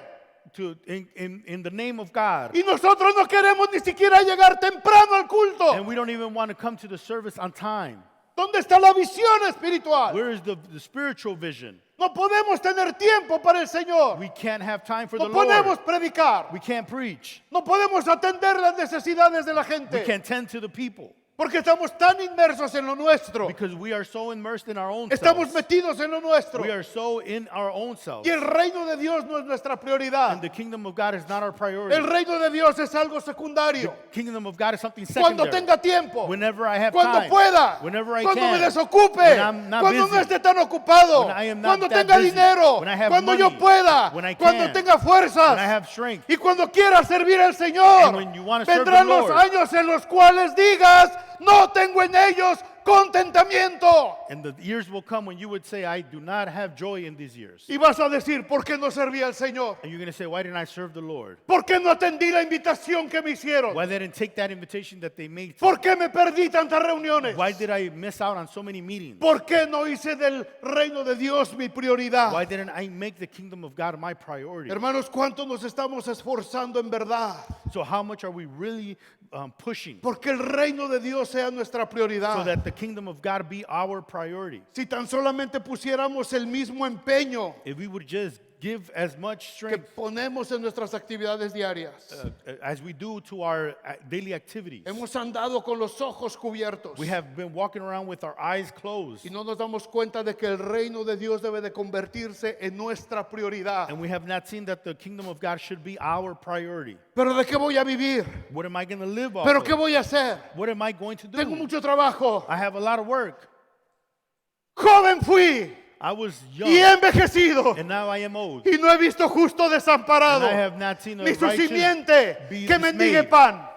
in the name of God. Y nosotros no queremos ni siquiera llegar temprano al culto. And we don't even want to come to the service on time. ¿Dónde está la visión espiritual? Where is the spiritual vision? No podemos tener tiempo para el Señor. We can't have time for the No podemos Lord. predicar. We can't preach. No podemos atender las necesidades de la We gente. can't tend to the people Porque estamos tan inmersos en lo nuestro. because we are so immersed in our own Estamos selves. metidos en lo nuestro. We are so in our own selves. Y el reino de Dios no es nuestra And prioridad. the kingdom of God is not our priority. El reino de Dios es algo secundario. Kingdom of God is something Cuando secondary. tenga tiempo. Whenever I have Cuando time. pueda. Whenever I Cuando me can. desocupe. When I'm not Cuando no busy. esté tan ocupado. When I am not Cuando that tenga busy. dinero. When I have Cuando yo money. pueda. When I Cuando can. tenga fuerzas. When I have strength. Y cuando quiera servir al Señor, And when you wanna serve vendrán the los Lord. años en los cuales digas, no tengo en ellos contentamiento. And the years will come when you would say, I do not have joy in these years. Y vas a decir, ¿por qué no serví al Señor? And you're going to say, why didn't I serve the Lord? ¿Por qué no atendí la invitación que me hicieron? Why didn't I take that invitation that they made? ¿Por qué me perdí tantas reuniones? Why did I miss out on so many meetings? ¿Por qué no hice del reino de Dios mi prioridad? Why didn't I make the kingdom of God my priority? Hermanos, ¿cuánto nos estamos esforzando en verdad? So how much are we really pushing Porque el reino de Dios sea nuestra so prioridad. that the kingdom of God be our priority? Si tan solamente pusiéramos el mismo empeño If we would just give as much que strength ponemos en nuestras actividades diarias. as we do to our daily activities. Hemos andado con los ojos cubiertos We have been walking around with our eyes closed, y no nos damos cuenta de que el reino de Dios debe de convertirse en nuestra prioridad. and we have not seen that the kingdom of God should be our priority. ¿Pero de qué voy a vivir? What am I going to live off ¿Pero of? qué voy a hacer? What am I going to Tengo do? mucho trabajo. I have a lot of work. Joven fui I was y young, he envejecido and now I am old. y no he visto justo And desamparado, I have not seen a ni su righteous simiente be que mendigue dismayed. pan.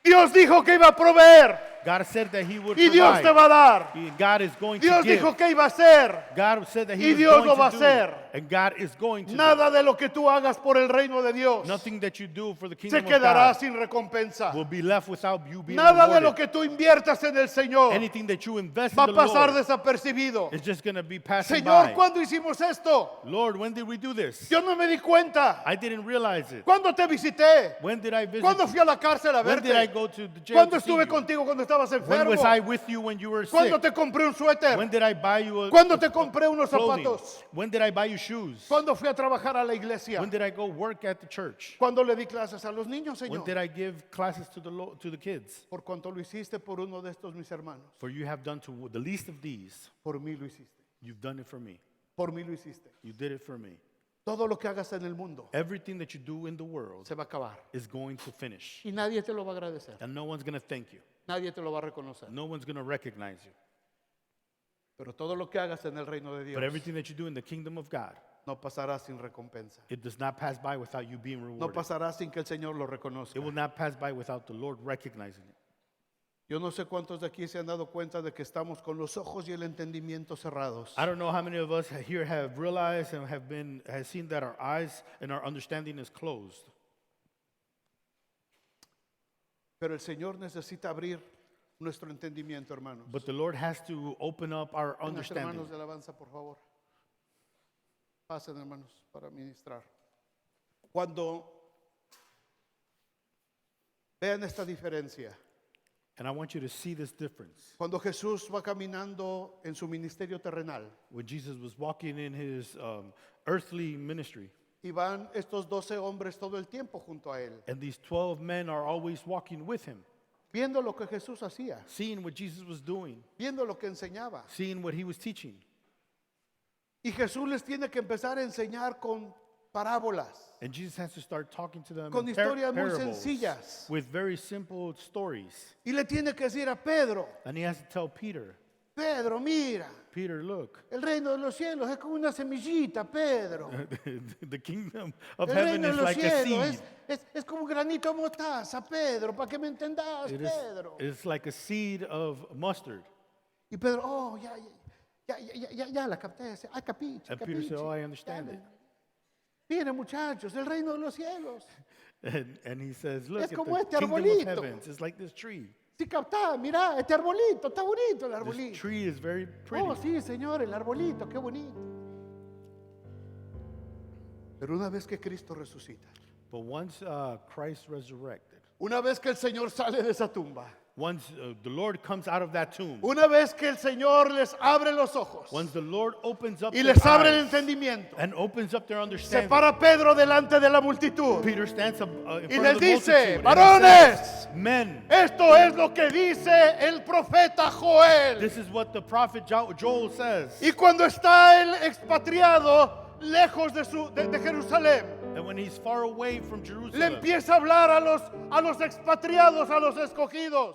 Dios dijo que iba a proveer God said that He would y Dios te provide. va a dar. God is going Dios to give. dijo que iba a hacer. God said that Y He was Dios going lo va a to hacer. do. And God is going to do. Nada de lo que tú hagas por el reino de Dios Nothing that you do for the se kingdom of quedará God sin recompensa. will be left without you being Nada de lo rewarded. que tú inviertas en el Señor Anything that you invest va in a the pasar Lord desapercibido. is just going to be passing Señor, by. ¿cuándo hicimos esto? Lord, when did we do this? Yo no me di cuenta. I didn't realize it. ¿Cuándo te visité? When did I visit ¿Cuándo you? fui a la cárcel a When did I verte? go to the jail ¿Cuándo to see estuve you? contigo cuando estabas When enfermo? was I with you when you were ¿Cuándo sick? te compré un suéter? When did I buy you a ¿Cuándo te compré unos clothing? zapatos? When did I buy you shoes? ¿Cuándo fui a trabajar a la iglesia? When did I go work at the church? ¿Cuándo le di clases a los niños, When Señor? did I give classes to the kids? Por cuanto lo hiciste por uno de estos mis hermanos. For you have done to the least of these, Por mí lo hiciste. you've done it for me. Por mí lo hiciste. You did it for me. Todo lo que hagas en el mundo Everything that you do in the world se va a acabar. is going to finish. Y nadie te lo va a agradecer. And no one's going to thank you. Nadie te lo va a reconocer. No one's going to recognize you. Pero todo lo que hagas en el reino de But Dios everything that you do in the kingdom of God, no pasará sin recompensa. it does not pass by without you being No rewarded. pasará sin que el Señor lo reconozca. It will not pass by without the Lord recognizing it. Yo no sé cuántos de aquí se han dado cuenta de que estamos con los ojos y el entendimiento cerrados. I don't know how many of us here have realized and have seen that our eyes and our understanding is closed. Pero el Señor necesita abrir nuestro entendimiento, hermanos. But the Lord has to open up our Vengan, understanding. hermanos de alabanza, por favor. Pasen, hermanos, para ministrar. Cuando vean esta diferencia, And I want you to see this difference. cuando Jesús va caminando en su ministerio terrenal When Jesus was walking in his earthly ministry, y van estos 12 hombres todo el tiempo junto a él, and these 12 men are always walking with him, viendo lo que Jesús hacía, seeing what Jesus was doing, viendo lo que enseñaba. seeing what he was teaching. Y Jesús les tiene que empezar a enseñar con parábolas, And Jesus has to start talking to them con in historias muy parables sencillas. with very simple stories. Y le tiene que decir a Pedro, And he has to tell Peter, Pedro, mira, Peter, look, el reino de los cielos es como una semillita, Pedro. the kingdom of El heaven reino de is los like a cielos seed. es como un granito de mostaza, Pedro, para que me entendas, It is, Pedro. it's like a seed of mustard. Y Pedro, oh, ya la capté, capiche, And Peter said, capiche. oh, I understand it. Miren, muchachos, el reino de los cielos. And he says, look, Es at como the este kingdom of arbolito. heavens. It's like this tree. Sí, captá, mira, este arbolito, está bonito el This arbolito. tree is very pretty. Oh, sí, Señor, el arbolito, qué bonito. Pero una vez que Cristo resucita, But once Christ resurrected, una vez que el Señor sale de esa tumba, once the Lord comes out of that tomb, Una vez que el Señor les abre los ojos once the Lord opens up y their les abre el eyes entendimiento, and opens up their se understanding, para Pedro delante de la multitud Peter stands up in y front les of the dice, multitude and he varones, says, men, esto es lo que dice el profeta Joel. this is what the prophet Joel says. Y cuando está el expatriado lejos de Jerusalén, And when he's far away from le Jerusalem, empieza a hablar a los expatriados, a los escogidos.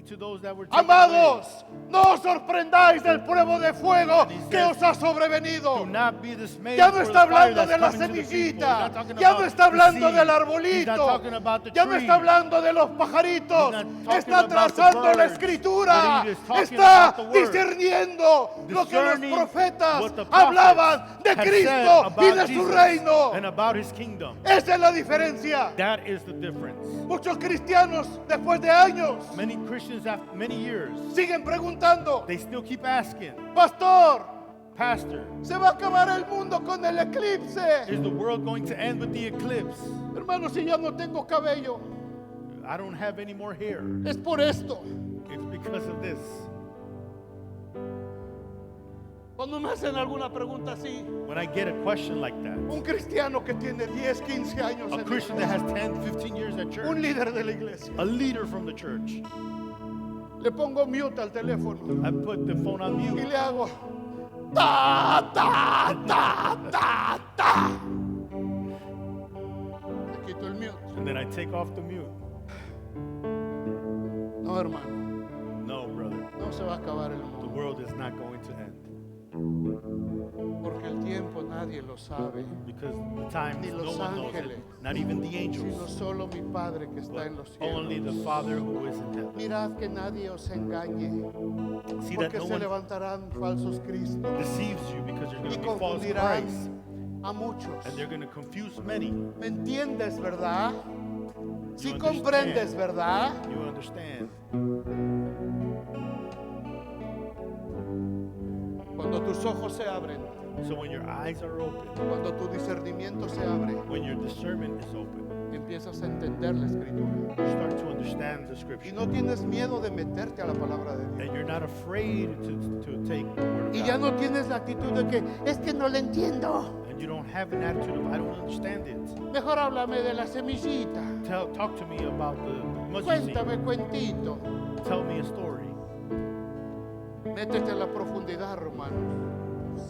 to those that were taken away, Amados, no os sorprendáis del pruebo de fuego he que says, os ha sobrevenido. do not be dismayed Ya no for está the fire hablando that's de la coming to the people. He's semillita, not talking ya no about está the hablando seed. del He's not arbolito, talking about the ya no tree. está hablando de los pajaritos, He's not talking está about the trazando la birds, escritura, but he is talking está about the word. discerniendo lo que los Discerning profetas what the prophets hablaban de have said Cristo y about de su Jesus reino. and about his kingdom. Esa es la diferencia. That is the difference. Muchos cristianos, después de años, Many Christians after many years, siguen preguntando, they still keep asking, pastor, Pastor, ¿se va a acabar el mundo con el eclipse? is the world going to end with the eclipse? Hermano, si ya no tengo cabello, I don't have any more hair. es por esto. It's because of this. Cuando me hacen alguna pregunta así, When I get a question like that, un cristiano que tiene 10, 15 años, a en Christian that has 10, 15 years at un church, líder de la iglesia, a leader from the church, le pongo mute al teléfono I put the phone on y mute le hago ta, ta, ta, ta, ta. Le quito el mute. and then I take off the mute. No, hermano, No, brother, no se va a acabar el the mundo, world is not going to end porque el tiempo nadie lo sabe, because the time Ni no los one knows ángeles. it, not even the sino angels, solo mi Padre que está en los but only the cielos. Father who is in heaven. Mirad que nadie os engañe, See that porque no se one levantarán falsos cristos deceives you because there's y going to be false confundirán Christ, a muchos. and they're going to confuse many. ¿Me entiendes, verdad? Si You comprendes, understand. ¿verdad? You understand? Cuando tus ojos se abren, So when your eyes are open, cuando tu discernimiento se abre, when your discernment is open, empiezas a entender la escritura. you start to understand the Y scripture. no tienes miedo de meterte a la palabra de Dios. And you're not afraid to take the word of Y ya God. no tienes la actitud de que es que no le entiendo. And you don't have an attitude of, I don't understand it. Mejor háblame de la semillita. Talk to me about the mustard seed. Cuéntame cuentito. Tell me a story. Métete a la profundidad, hermano.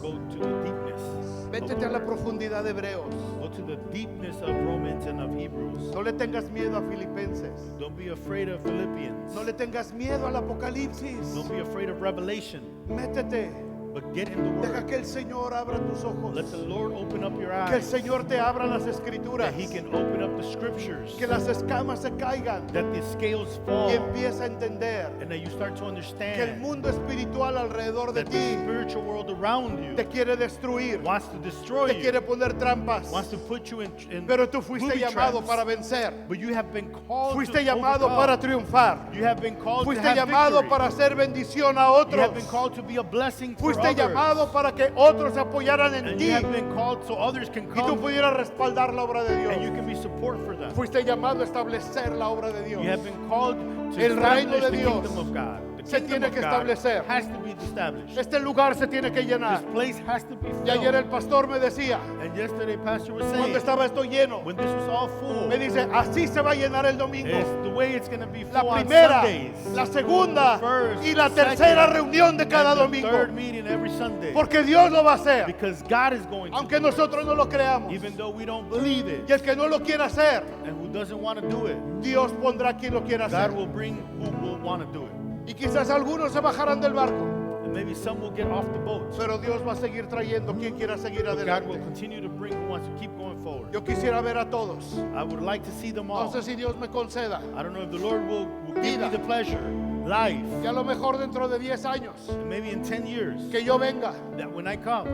Go to the deepness. of Métete the a la word. profundidad de Hebreos. Go to the deepness of Romans and of Hebrews. No le tengas miedo a Filipenses. Don't be afraid of Philippians. No le tengas miedo al Apocalipsis. Don't be afraid of Revelation. Métete. But get in the Deja word. que el Señor abra tus ojos. Let the Lord open up your Que el eyes. Señor te abra las escrituras. That He can open up the scriptures. Que las escamas se caigan. That the scales fall. Y empieza a entender And that you start to que el understand mundo espiritual alrededor de that the ti spiritual world around you te quiere destruir. wants to destroy Te you, quiere poner trampas. wants to put you in Pero tú fuiste booby llamado traps. para vencer. But you have been called Fuiste to llamado overcome. para triunfar. You have been called Fuiste to have llamado victory. para hacer bendición a You otros. have been called to be a blessing for Fuiste others. llamado para que otros se apoyaran en And ti you have been called so others can y tú come pudieras respaldar la obra de and you Dios. can be support for them. Fuiste llamado a establecer la obra de You have Dios. been called to El reino establish de the Dios kingdom of God. The se kingdom tiene of que God establecer. has to be established. Este lugar se tiene que llenar. This place has to be Y ayer filled. el pastor me decía, And yesterday, Pastor was cuando saying, estaba esto lleno, when this was all full, me dice, así se va a llenar el domingo. it's the way it's going to be La full on primera, Sundays. la segunda The first, y la the tercera second, reunión de cada and the domingo. third meeting every Sunday. Porque Dios lo va a hacer, Because God is going to aunque do it, nosotros no lo creamos. even though we don't believe it. Y el que no lo quiera hacer, And who doesn't want to do it, Dios pondrá quien lo quiera God hacer. will bring who will want to do it. Y quizás algunos se bajarán del barco, And maybe some will get off the boat. pero Dios va a seguir trayendo quien quiera seguir But God will adelante. continue to bring who wants to keep going forward. Yo quisiera ver a todos. I would like to see them No all. sé si Dios me conceda. I don't know if the Lord will give me Vida. the pleasure, life, Que a lo mejor dentro de 10 años, and maybe in 10 years, que yo venga that when I come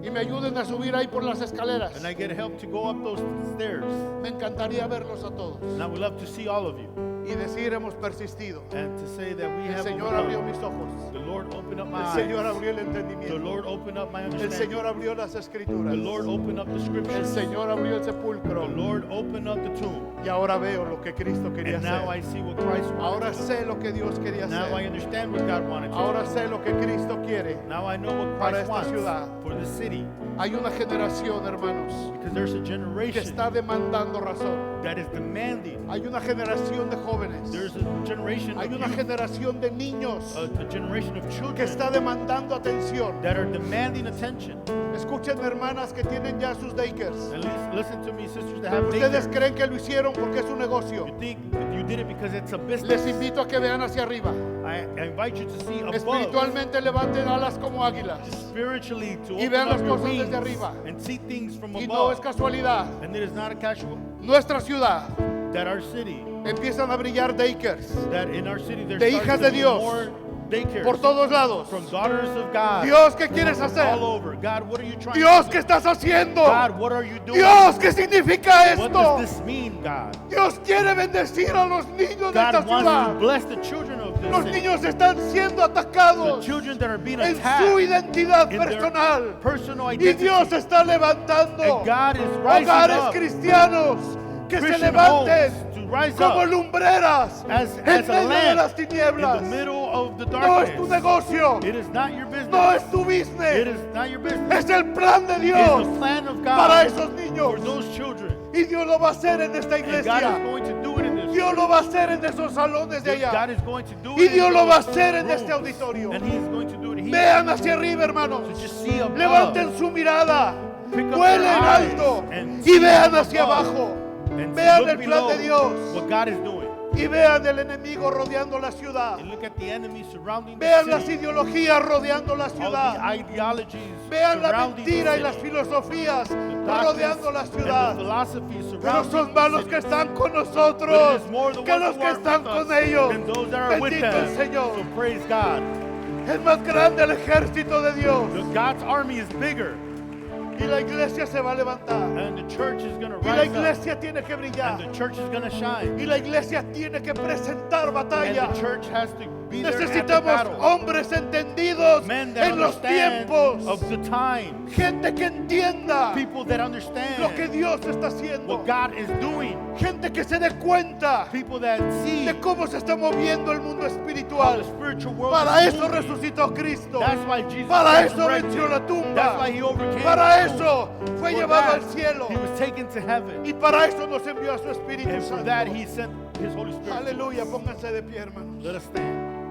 y me ayuden a subir ahí por las escaleras. and I get help to go up those stairs, Me encantaría verlos a todos. and I would love to see all of you. y decir hemos persistido. and to say that we El have Señor abrió overcome. mis ojos. The Lord opened up my El eyes. Señor abrió el The entendimiento. Lord opened up my El understanding. Señor abrió las The escrituras. Lord opened up the El scriptures. Señor abrió el The sepulcro. Lord opened up the tomb. Y ahora veo lo que Cristo quería And now I hacer. see what Christ Ahora wanted. sé lo que Dios quería Now I hacer. understand what God wanted to Ahora do. sé lo que Cristo quiere. Now I know what Para Christ esta wants ciudad. for the city. Hay una generación, hermanos, Because there's a que generation está demandando razón. that is demanding. Hay una generación de jóvenes. There's a generation Hay of una youth, generación de niños a generation of que children está demandando atención. that are demanding attention. Escuchen, hermanas que tienen ya sus daycares. And listen to me, sisters that have Ustedes daycare. creen que lo hicieron porque es un negocio. You think you did it because it's a Les business. invito a que vean hacia arriba. I invite you to see above, Espiritualmente levanten alas como águilas. spiritually, to Y open vean up las your cosas desde wings arriba. and see things from Y no es above. casualidad. And it is not a casual Nuestra ciudad that our city, empiezan a brillar daycares that in our city there's De hijas de Dios. more daycares por todos lados. from daughters of God Dios, ¿qué quieres hacer? all over. God, what are you trying Dios, to ¿qué do? estás haciendo? God, what are you doing? Dios, ¿qué significa What esto? does this mean, God? Dios quiere bendecir a los niños de esta God wants to ciudad. bless the children of this Los city. niños están siendo The atacados children that are being en su attacked identidad in their personal. personal Y identity. Dios está levantando And God is rising hogares up cristianos que se Christian levanten homes to rise como up lumbreras as en a medio de las lamp in tinieblas. the middle of the No es tu darkness. negocio, It is not your business. no es tu It business, is not your business. es el plan de It Dios is the plan of para God esos for niños. those children. Y Dios lo va a hacer en esta And God is iglesia. going to do it in this. Dios lo va a hacer en esos salones de God allá. is going to do Y it Dios in lo va a those hacer en este rooms. auditorio. And He is going to do it here. Vean hacia arriba, hermanos. So just see above. Levanten su mirada. Pick up Vuelen your eyes alto. and Y see vean from hacia above. abajo. And Vean look el plan de below Dios. what God is doing. Y vean el enemigo rodeando la ciudad. And look at the enemy surrounding Vean the las city. ideologías rodeando la All the ciudad. ideologies Vean la surrounding the mentira y city. las filosofías The darkness rodeando la and the ciudad. philosophies Pero surrounding son más los the que city. están con But nosotros it is more the que ones los who que are están with con us ellos. than those that are with Bendito el them. Señor. So praise God. Es más grande el ejército de Dios. God's army is bigger, Y la iglesia se va a levantar. and the church is going to Y la rise up, iglesia tiene que and brillar. the church is going to shine, Y la iglesia tiene que presentar and batalla. the church has to be there at the Necesitamos battle. hombres entendidos Men that en los understand tiempos. of the time, Gente que entienda people that lo que understand Dios está haciendo. what God is doing, Gente que se dé cuenta people that see de cómo se está moviendo el mundo how espiritual. the spiritual world Para is eso moving. resucitó Cristo. That's why Jesus Para was eso resurrected. venció la That's tumba. why He overcame Para the tomb. eso fue For llevado that, al cielo. He was taken to heaven, Y para eso nos envió a su Espíritu and for Santo. that He sent His Holy Spirit. to Aleluya, us. pónganse de pie, hermanos. Let us stand.